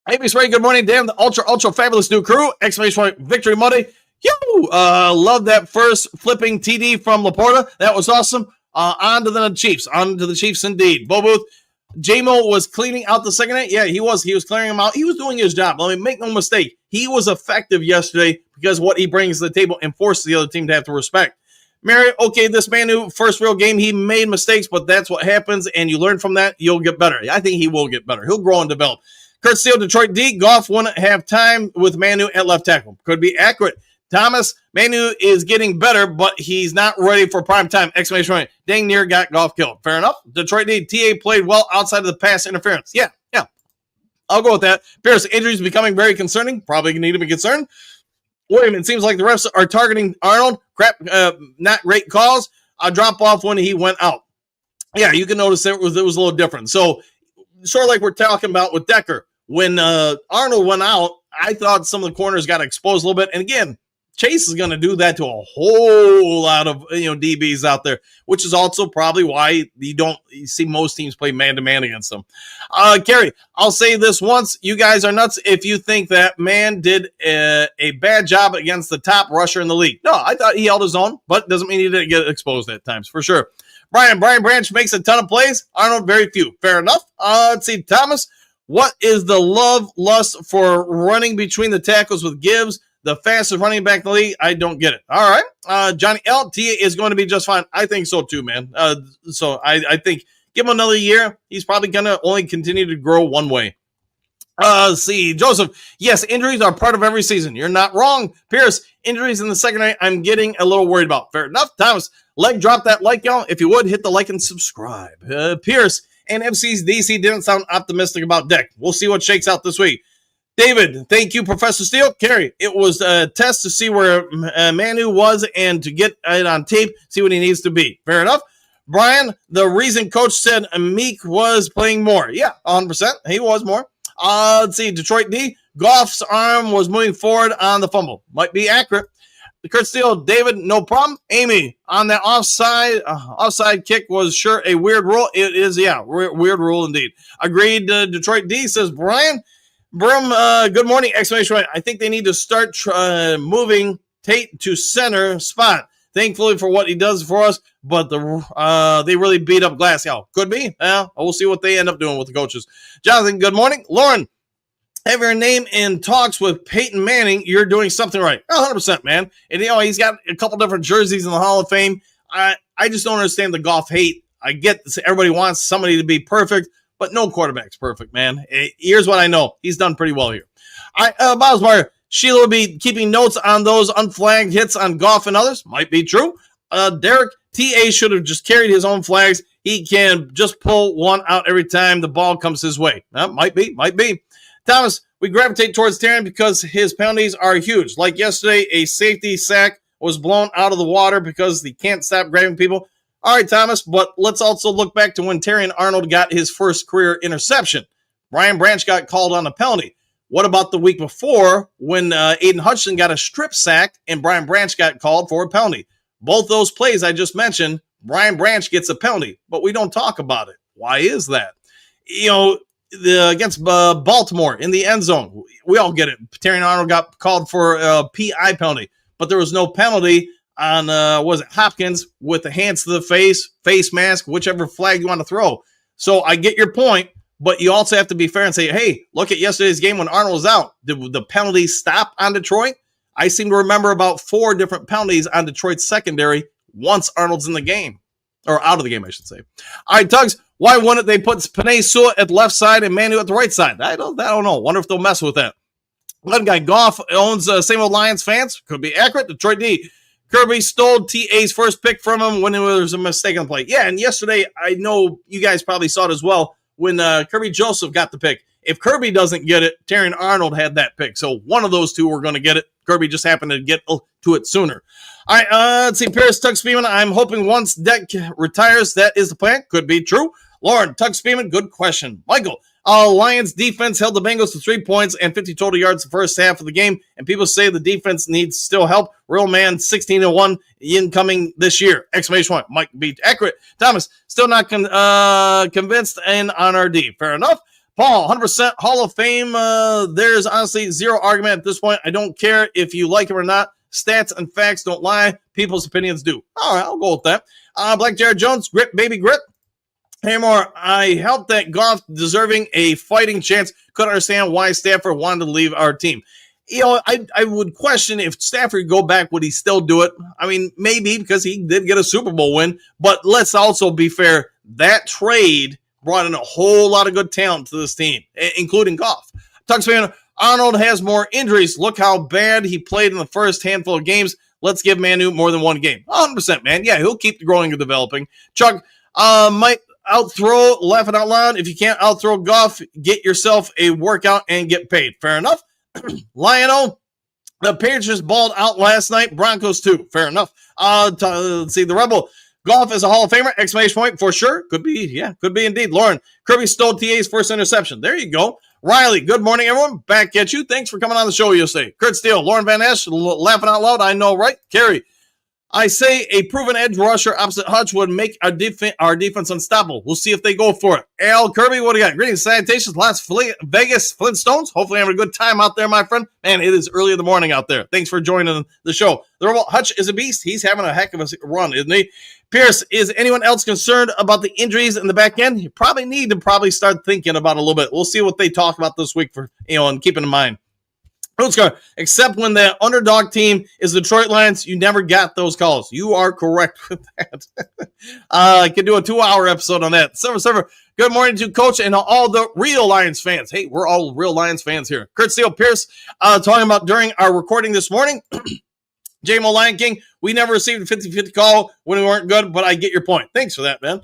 Hey, Ray, good morning, Dan. The ultra fabulous new crew. Exclamation point, Victory Monday. Love that first flipping TD from Laporta. That was awesome. On to the Chiefs. On to the Chiefs indeed. Bo Booth. J-Mo was cleaning out the second night. Yeah, he was. He was clearing them out. He was doing his job. I mean, make no mistake. He was effective yesterday because what he brings to the table and forces the other team to have to respect. Mary, okay, this man who first real game, he made mistakes, but that's what happens, and you learn from that, you'll get better. I think he will get better. He'll grow and develop. Kurt Steele, Detroit D. Goff wouldn't have time with Manu at left tackle. Could be accurate. Thomas, Manu is getting better, but he's not ready for prime time. Exclamation point. Dang near got Goff killed. Fair enough. Detroit D. TA played well outside of the pass interference. Yeah. I'll go with that. Pierce, injuries becoming very concerning. Probably need to be concerned. William, it seems like the refs are targeting Arnold. Crap, not great calls. a drop off when he went out. Yeah, you can notice it was a little different. So, sort of like we're talking about with Decker. When Arnold went out, I thought some of the corners got exposed a little bit. And again, Chase is going to do that to a whole lot of DBs out there, which is also probably why you see most teams play man-to-man against them. Gary, I'll say this once. You guys are nuts if you think that man did a bad job against the top rusher in the league. No, I thought he held his own, but doesn't mean he didn't get exposed at times, for sure. Brian Branch makes a ton of plays. Arnold, very few. Fair enough. Let's see, Thomas, what is the lust for running between the tackles with Gibbs? The fastest running back in the league, I don't get it. All right. Johnny L. T is going to be just fine. I think so too, man. So I think give him another year. He's probably going to only continue to grow one way. See, Joseph, yes, injuries are part of every season. You're not wrong. Pierce, injuries in the secondary, I'm getting a little worried about. Fair enough. Thomas, drop that like, y'all. If you would, hit the like and subscribe. Pierce and FC's DC didn't sound optimistic about Deck. We'll see what shakes out this week. David, thank you, Professor Steele. Kerry, it was a test to see where Manu was and to get it on tape, see what he needs to be. Fair enough. Brian, the reason coach said Meek was playing more. Yeah, 100%. He was more. Let's see, Detroit D. Goff's arm was moving forward on the fumble. Might be accurate. Kurt Steele, David, no problem. Amy, on that offside kick was sure a weird rule. It is, yeah, weird rule indeed. Agreed. Detroit D says, Brian, Brum, good morning, exclamation point. I think they need to start moving Tate to center spot. Thankfully for what he does for us, but they really beat up Glasgow. Could be. We'll see what they end up doing with the coaches. Jonathan, good morning. Lauren, have your name in talks with Peyton Manning. You're doing something right. 100%, man. And, he's got a couple different jerseys in the Hall of Fame. I just don't understand the golf hate. I get this. Everybody wants somebody to be perfect, but no quarterback's perfect, man. Here's what I know. He's done pretty well here. All right, Miles Meyer. Sheila will be keeping notes on those unflagged hits on Goff and others. Might be true. Derek, TA should have just carried his own flags. He can just pull one out every time the ball comes his way. Might be. Thomas, we gravitate towards Taryn because his penalties are huge. Like yesterday, a safety sack was blown out of the water because he can't stop grabbing people. All right, Thomas, but let's also look back to when Terrion Arnold got his first career interception. Brian Branch got called on a penalty. What about the week before when Aidan Hutchinson got a strip sack and Brian Branch got called for a penalty? Both those plays I just mentioned, Brian Branch gets a penalty, but we don't talk about it. Why is that? Against Baltimore in the end zone, we all get it. Terrion Arnold got called for a PI penalty, but there was no penalty on, Hopkins with the hands to the face mask, whichever flag you want to throw. So I get your point. But you also have to be fair and say, hey, look at yesterday's game when Arnold was out. Did the penalties stop on Detroit? I seem to remember about 4 different penalties on Detroit's secondary once Arnold's in the game. Or out of the game, I should say. All right, Tugs, why wouldn't they put Panay Sewell at the left side and Manu at the right side? I don't know. Wonder if they'll mess with that. One guy, Goff, owns same old Lions fans. Could be accurate. Detroit D. Kirby stole TA's first pick from him when there was a mistake on the play. Yeah, and yesterday, I know you guys probably saw it as well, when Kirby Joseph got the pick. If Kirby doesn't get it, Terrion Arnold had that pick. So one of those two were going to get it. Kirby just happened to get to it sooner. All right, let's see. Paris Tug Speeman, I'm hoping once Deck retires, that is the plan. Could be true. Lauren, Tug Speeman, good question. Michael, Lions defense held the Bengals to 3 points and 50 total yards the first half of the game, and people say the defense needs still help. Real man, 16-1 incoming this year. Exclamation point. Might be accurate. Thomas, still not convinced and on our D. Fair enough. Paul, 100% Hall of Fame. There's honestly zero argument at this point. I don't care if you like him or not. Stats and facts don't lie. People's opinions do. All right, I'll go with that. Black Jared Jones, grip, baby, grip. Hey, more. I helped that Goff deserving a fighting chance. Couldn't understand why Stafford wanted to leave our team. I would question if Stafford go back, would he still do it? I mean, maybe because he did get a Super Bowl win. But let's also be fair. That trade brought in a whole lot of good talent to this team, including Goff. Tuxpan, Arnold has more injuries. Look how bad he played in the first handful of games. Let's give Manu more than one game. 100%, man. Yeah, he'll keep growing and developing. Chuck, might outthrow, laughing out loud. If you can't outthrow Goff, get yourself a workout and get paid. Fair enough. Lionel, the Patriots balled out last night. Broncos too. Fair enough. Let's see. The Rebel, Golf is a Hall of Famer, exclamation point, for sure. Could be, yeah, could be indeed. Lauren, Kirby stole TA's first interception. There you go. Riley, good morning, everyone. Back at you. Thanks for coming on the show, you'll say. Kurt Steele, Lauren Van Esch, laughing out loud. I know, right? Carrie, I say a proven edge rusher opposite Hutch would make our defense unstoppable. We'll see if they go for it. Al Kirby, what do you got? Greetings, salutations, last Vegas Flintstones. Hopefully having a good time out there, my friend. Man, it is early in the morning out there. Thanks for joining the show. The Rebel Hutch is a beast. He's having a heck of a run, isn't he? Pierce, is anyone else concerned about the injuries in the back end? You probably need to start thinking about it a little bit. We'll see what they talk about this week and keep it in mind. Let's go. Except when the underdog team is the Detroit Lions, you never got those calls. You are correct with that. I could do a 2-hour episode on that. Server. Good morning to Coach and all the real Lions fans. Hey, we're all real Lions fans here. Kurt Steele, Pierce, talking about during our recording this morning. J-Mo Lion King, we never received a 50-50 call when we weren't good, but I get your point. Thanks for that, man.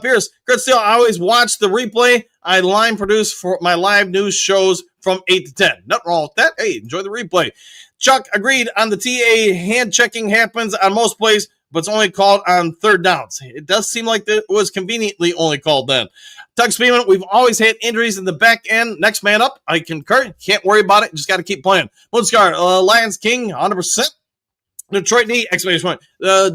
Pierce, Kurt Steele, I always watch the replay. I line produce for my live news shows from 8 to 10. Nothing wrong with that. Hey, enjoy the replay. Chuck agreed on the TA hand checking happens on most plays, but it's only called on third downs. It does seem like it was conveniently only called then. Tug Speedman, we've always had injuries in the back end. Next man up. I concur. Can't worry about it. Just got to keep playing. Moonscar, Lions King, 100%. Detroit knee, exclamation point.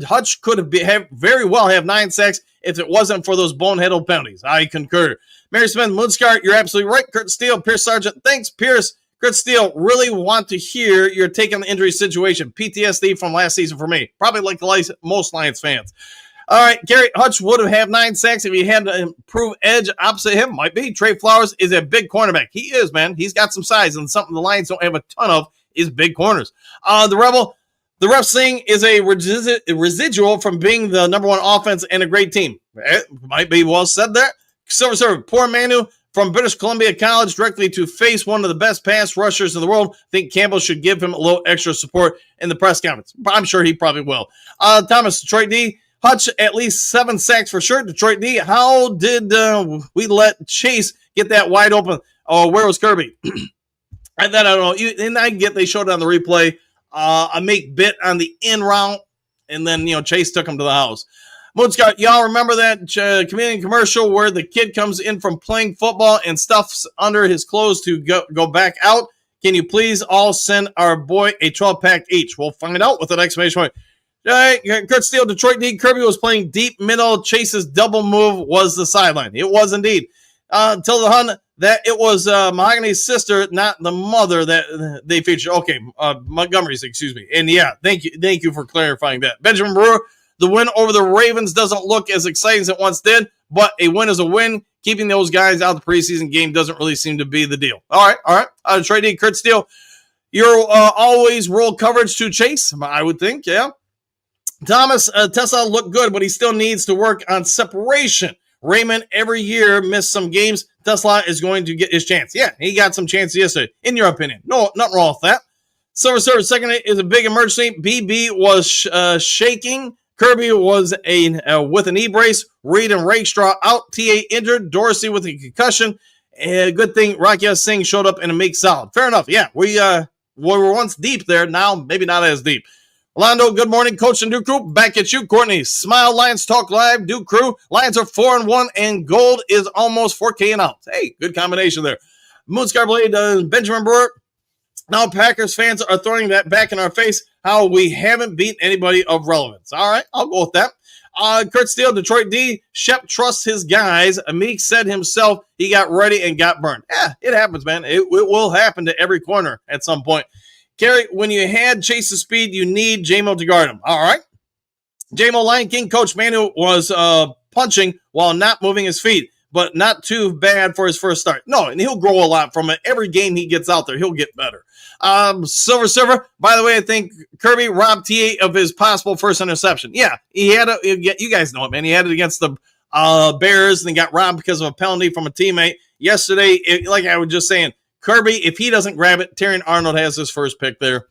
Hutch could have very well have 9 sacks if it wasn't for those boneheaded penalties. I concur. Mary Smith, Moonscar, you're absolutely right. Kurt Steele, Pierce Sargent, thanks, Pierce. Kurt Steele, really want to hear your take on the injury situation. PTSD from last season for me. Probably like most Lions fans. All right, Gary, Hutch would have had 9 sacks if he had to improve edge opposite him. Might be. Trey Flowers is a big cornerback. He is, man. He's got some size, and something the Lions don't have a ton of is big corners. The Rebel, the ref saying is a residual from being the number 1 offense and a great team. It might be well said there. Server. Poor Manu from British Columbia College directly to face one of the best pass rushers in the world. I think Campbell should give him a little extra support in the press conference. I'm sure he probably will. Thomas, Detroit D. Hutch, at least 7 sacks for sure. Detroit D. How did we let Chase get that wide open? Oh, where was Kirby? I don't know. And I get they showed it on the replay. A make bit on the in route, and then Chase took him to the house. Moonscott, y'all remember that comedian commercial where the kid comes in from playing football and stuffs under his clothes to go back out? Can you please all send our boy a 12-pack each? We'll find out with an exclamation point. Kurt Steele, Detroit D. Kirby was playing deep middle. Chase's double move was the sideline. It was indeed. Till the Hun, that it was Mahogany's sister, not the mother that they featured. Okay, Montgomery's, excuse me. And yeah, thank you for clarifying that. Benjamin Brewer, the win over the Ravens doesn't look as exciting as it once did, but a win is a win. Keeping those guys out of the preseason game doesn't really seem to be the deal. All right. Detroit D. Kurt Steele, you're always roll coverage to Chase, I would think, yeah. Thomas, Tessa looked good, but he still needs to work on separation. Raymond every year missed some games. Tesla is going to get his chance. Yeah, he got some chances yesterday, in your opinion. No, nothing wrong with that. Silver second is a big emergency. BB was shaking. Kirby was with a knee brace. Reed and Rakestraw out. TA injured. Dorsey with a concussion. Good thing Rakia Singh showed up and it makes solid. Fair enough. Yeah, we were once deep there. Now maybe not as deep. Orlando, good morning, Coach and Duke Crew. Back at you, Courtney. Smile, Lions Talk Live, Duke Crew. Lions are 4-1, and gold is almost 4K and out. Hey, good combination there. Moonscar Blade, Benjamin Brewer. Now Packers fans are throwing that back in our face, how we haven't beat anybody of relevance. All right, I'll go with that. Kurt Steele, Detroit D. Shep trusts his guys. Meek said himself he got ready and got burned. Yeah, it happens, man. It will happen to every corner at some point. Kerry, when you had Chase's speed, you need J-Mo to guard him. All right. J-Mo Lion King, Coach Manu was punching while not moving his feet, but not too bad for his first start. No, and he'll grow a lot from it. Every game he gets out there, he'll get better. Silver, by the way, I think Kirby robbed TA of his possible first interception. Yeah, he had you guys know it, man. He had it against the Bears and he got robbed because of a penalty from a teammate. Yesterday, like I was just saying, Kirby, if he doesn't grab it, Terrion Arnold has his first pick there.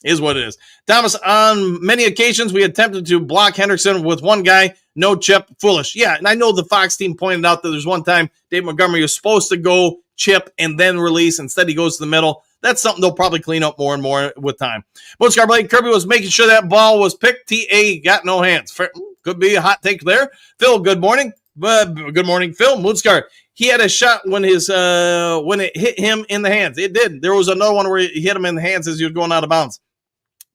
Is what it is. Thomas, on many occasions, we attempted to block Hendrickson with one guy, no chip, foolish. Yeah, and I know the Fox team pointed out that there's one time Dave Montgomery was supposed to go chip and then release. Instead, he goes to the middle. that's something they'll probably clean up more and more with time. Moonscar Blade, Kirby was making sure that ball was picked. TA got no hands. Could be a hot take there. Phil, good morning. Good morning, Phil. Moonscar, he had a shot when it hit him in the hands. It did. There was another one where he hit him in the hands as he was going out of bounds.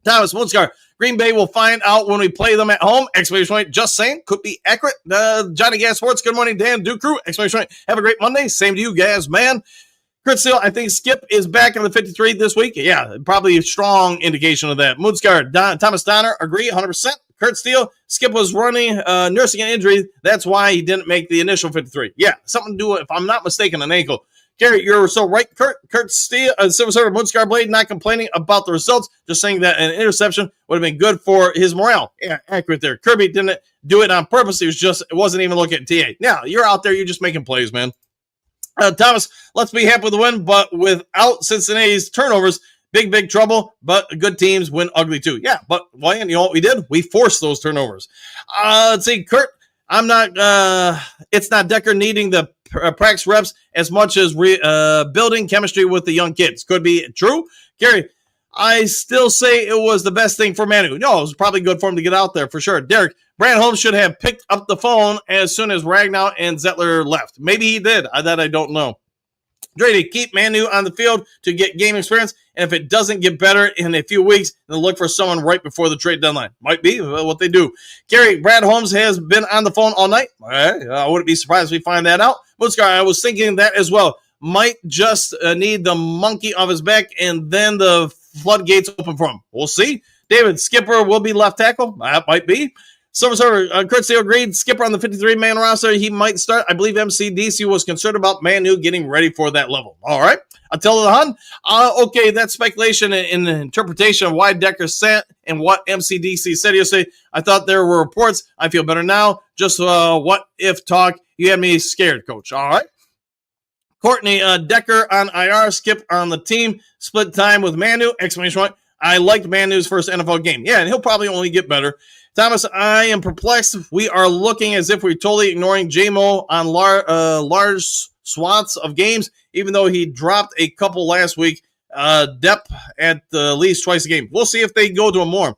Thomas Moonscar, Green Bay will find out when we play them at home. Exclamation point. Just saying. Could be accurate. Johnny Gas Sports. Good morning, Dan Duke Crew. Exclamation point. Have a great Monday. Same to you, guys, man. Kurt Steele, I think Skip is back in the 53 this week. Yeah, probably a strong indication of that. Moonscar, Thomas Donner, agree 100%. Kurt Steele, Skip was nursing an injury. That's why he didn't make the initial 53. Yeah, something to do with, if I'm not mistaken, an ankle. Gary, you're so right. Kurt Steele, Silver Surfer, Moonscar Blade, not complaining about the results, just saying that an interception would have been good for his morale. Yeah, accurate there. Kirby didn't do it on purpose. It wasn't even looking at TA. Now, you're out there, you're just making plays, man. Thomas, let's be happy with the win, but without Cincinnati's turnovers, big trouble, but good teams win ugly too. Yeah, but Ryan, you know what we did? We forced those turnovers. Let's see, Kurt, it's not Decker needing the practice reps as much as building chemistry with the young kids. Could be true. Gary, I still say it was the best thing for Manu. No, it was probably good for him to get out there for sure. Derek, Brand Holmes should have picked up the phone as soon as Ragnow and Zettler left. Maybe he did. That I don't know. Drady, keep Manu on the field to get game experience, and if it doesn't get better in a few weeks, then look for someone right before the trade deadline. Might be what they do. Gary, Brad Holmes has been on the phone all night. All right. I wouldn't be surprised if we find that out. Moonscar, I was thinking that as well. Might just need the monkey off his back, and then the floodgates open for him. We'll see. David, Skipper will be left tackle. That might be. Silver Server, Kurt Steele agreed. Skipper on the 53-man roster. He might start. I believe MCDC was concerned about Manu getting ready for that level. All right. Attila the Hun. Okay, that's speculation and interpretation of why Decker sent and what MCDC said yesterday. I thought there were reports. I feel better now. Just what if talk. You had me scared, Coach. All right. Courtney, Decker on IR. Skip on the team. Split time with Manu. Exclamation point. I liked Manu's first NFL game. Yeah, and he'll probably only get better. Thomas, I am perplexed. We are looking as if we're totally ignoring J-Mo on large swaths of games, even though he dropped a couple last week. Depth at the least twice a game. We'll see if they go to him more.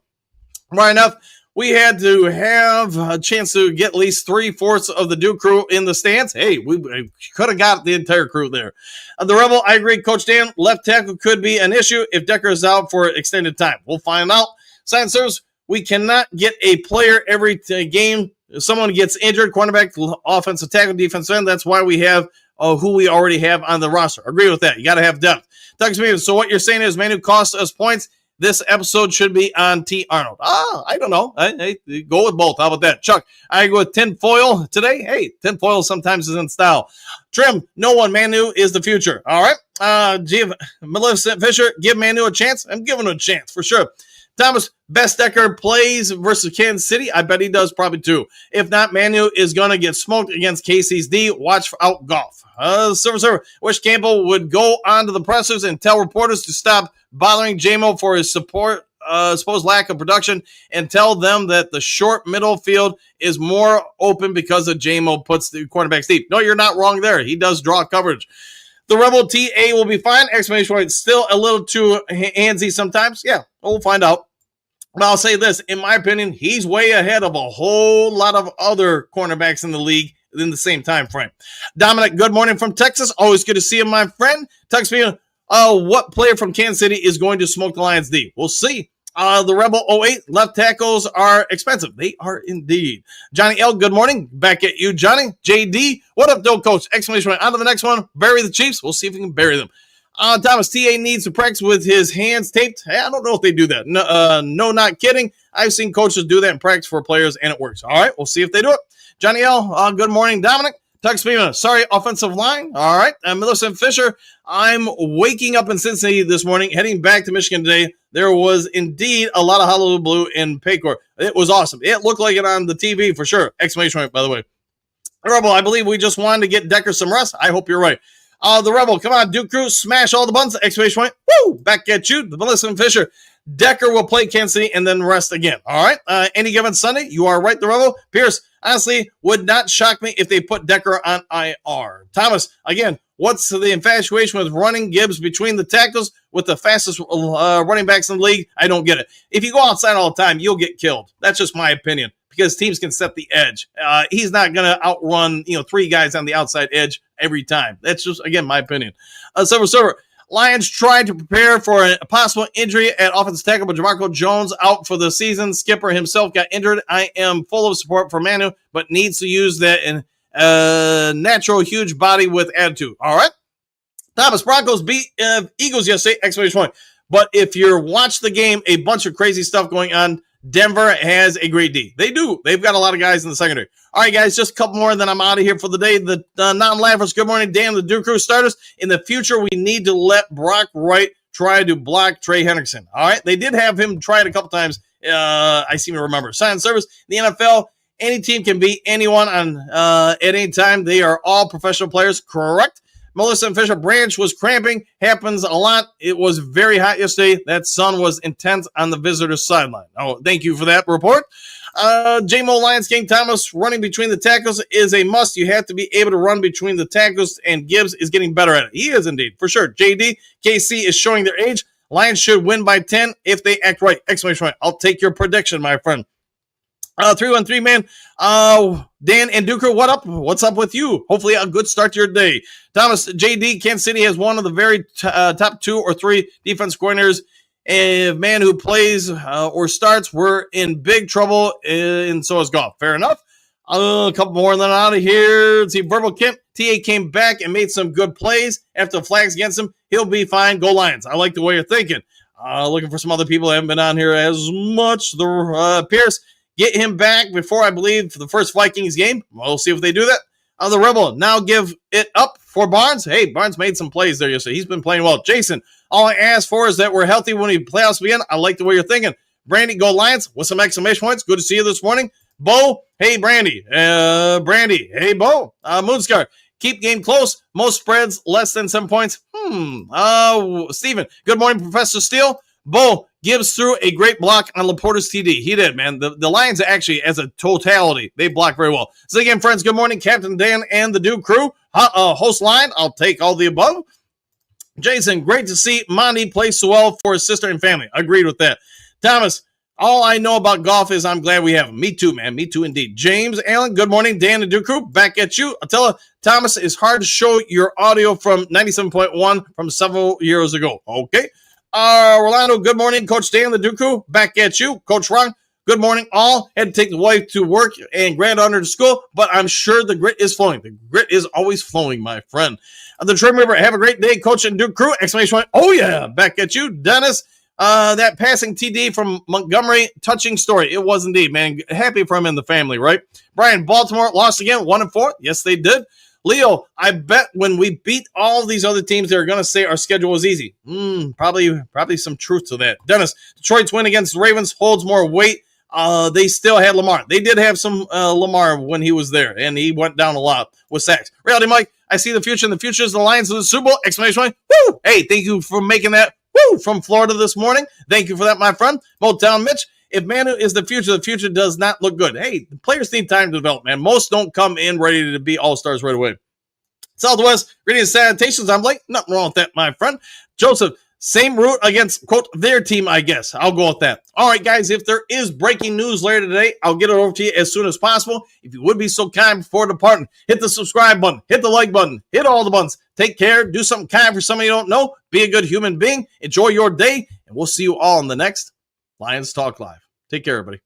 Right enough, we had to have a chance to get at least 3/4 of the Duke crew in the stands. Hey, we could have got the entire crew there. The Rebel, I agree. Coach Dan, left tackle could be an issue if Decker is out for extended time. We'll find out. Science serves. We cannot get a player every game. If someone gets injured, cornerback, offensive tackle, defensive end. That's why we have who we already have on the roster. Agree with that. You got to have depth. So what you're saying is Manu cost us points. This episode should be on T. Arnold. I don't know. Hey, go with both. How about that? Chuck, I go with tinfoil today. Hey, tinfoil sometimes is in style. Trim, no one. Manu is the future. All right. Maleficent Fisher, give Manu a chance. I'm giving him a chance for sure. Thomas, best Decker plays versus Kansas City. I bet he does probably too. If not, Manu is going to get smoked against KC's D. Watch out, golf. Server. Wish Campbell would go on to the pressers and tell reporters to stop bothering J-Mo for his supposed lack of production and tell them that the short middle field is more open because of J-Mo puts the quarterbacks deep. No, you're not wrong there. He does draw coverage. The Rebel TA will be fine. Exclamation point. Still a little too handsy sometimes. Yeah, we'll find out. But I'll say this. In my opinion, he's way ahead of a whole lot of other cornerbacks in the league in the same time frame. Dominic, good morning from Texas. Always good to see you, my friend. Text me, what player from Kansas City is going to smoke the Lions D? We'll see. The Rebel 08, left tackles are expensive. They are indeed. Johnny L, good morning. Back at you, Johnny. JD, what up, though, coach? Exclamation point. On to the next one. Bury the Chiefs. We'll see if we can bury them. Thomas, TA needs to practice with his hands taped. Hey, I don't know if they do that. No, not kidding. I've seen coaches do that in practice for players, and it works. All right, we'll see if they do it. Johnny L, good morning, Dominic. Text me, sorry, offensive line. All right. Millicent Fisher, I'm waking up in Cincinnati this morning, heading back to Michigan today. There was indeed a lot of Honolulu blue in Paycor. It was awesome. It looked like it on the TV for sure. Exclamation point, by the way. Rebel, I believe we just wanted to get Decker some rest. I hope you're right. The Rebel, come on, Duke Crew, smash all the buttons. Exclamation point. Woo! Back at you, the Millicent Fisher. Decker will play Kansas City and then rest again. All right. Any given Sunday, you are right, the Rebel. Pierce, honestly, would not shock me if they put Decker on IR. Thomas, again, What's the infatuation with running Gibbs between the tackles with the fastest running backs in the league? I don't get it. If you go outside all the time, you'll get killed. That's just my opinion, because teams can set the edge. He's not going to outrun, 3 guys on the outside edge every time. That's just, again, my opinion. Silver. Lions tried to prepare for a possible injury at offensive tackle, but Jamarco Jones out for the season. Skipper himself got injured. I am full of support for Manu, but needs to use that in natural huge body with attitude. All right. Thomas, Broncos beat Eagles yesterday, exclamation point. But if you're watch the game, a bunch of crazy stuff going on. Denver has a great D. They do. They've got a lot of guys in the secondary. All right, guys, just a couple more, and then I'm out of here for the day. The non-laughers, good morning, Dan, the Duke Crew starters. In the future, we need to let Brock Wright try to block Trey Hendrickson. All right, they did have him try it a couple times. I seem to remember. Sign service, the NFL, any team can beat anyone at any time. They are all professional players, correct? Melissa and Fisher Branch was cramping. Happens a lot. It was very hot yesterday. That sun was intense on the visitor's sideline. Oh, thank you for that report. J-Mo Lions King Thomas running between the tackles is a must. You have to be able to run between the tackles, and Gibbs is getting better at it. He is indeed, for sure. JD, KC is showing their age. Lions should win by 10 if they act right. Exclamation point. I'll take your prediction, my friend. 313 man. Dan and Duker, what up? What's up with you? Hopefully a good start to your day. Thomas, JD, Kansas City has one of the very top 2 or 3 defense coordinators. A man who plays or starts, we're in big trouble, and so is golf. Fair enough. A couple more, and then out of here. Let's see, Verbal Kemp. TA came back and made some good plays after the flags against him. He'll be fine. Go Lions. I like the way you're thinking. Looking for some other people that haven't been on here as much. Pierce. Get him back before, I believe, for the first Vikings game. We'll see if they do that. The Rebel, now give it up for Barnes. Hey, Barnes made some plays there yesterday. He's been playing well. Jason, all I ask for is that we're healthy when we playoffs begin. I like the way you're thinking. Brandy, go Lions with some exclamation points. Good to see you this morning. Bo, hey, Brandy. Brandy, hey, Bo. Moonscar, keep game close. Most spreads less than 7 points. Steven, good morning, Professor Steele. Bo, Gibbs threw a great block on Laporta's TD. He did, man. The Lions actually, as a totality, they block very well. So again, friends, good morning, Captain Dan and the Duke crew. Host line, I'll take all the above. Jason, great to see Monty play so well for his sister and family. Agreed with that. Thomas, all I know about golf is I'm glad we have him. Me too, man. Me too indeed. James Allen, good morning. Dan and Duke crew, back at you. I'll tell you, Thomas, it's hard to show your audio from 97.1 from several years ago. Okay. Orlando, good morning. Coach Dan, the Duku, back at you. Coach Ron, good morning, all. Had to take the wife to work and granddaughter to school, but I'm sure the grit is flowing. The grit is always flowing, my friend. The Trim River, have a great day, Coach and Duke crew. Exclamation point. Oh, yeah. Back at you. Dennis, that passing TD from Montgomery, touching story. It was indeed, man. Happy for him and the family, right? Brian, Baltimore lost again, 1-4. Yes, they did. Leo, I bet when we beat all these other teams, they're going to say our schedule was easy. Probably some truth to that. Dennis, Detroit's win against the Ravens holds more weight. They still had Lamar. They did have some Lamar when he was there, and he went down a lot with sacks. Reality Mike, I see the future, and the future is the Lions of the Super Bowl. Exclamation point. Woo! Hey, thank you for making that. Woo! From Florida this morning. Thank you for that, my friend. Motown Mitch. If Manu is the future does not look good. Hey, the players need time to develop, man. Most don't come in ready to be all-stars right away. Southwest, greetings, salutations. I'm Blake. Nothing wrong with that, my friend. Joseph, same route against, quote, their team, I guess. I'll go with that. All right, guys, if there is breaking news later today, I'll get it over to you as soon as possible. If you would be so kind before departing, hit the subscribe button, hit the like button, hit all the buttons. Take care. Do something kind for somebody you don't know. Be a good human being. Enjoy your day, and we'll see you all in the next Lions Talk Live. Take care, everybody.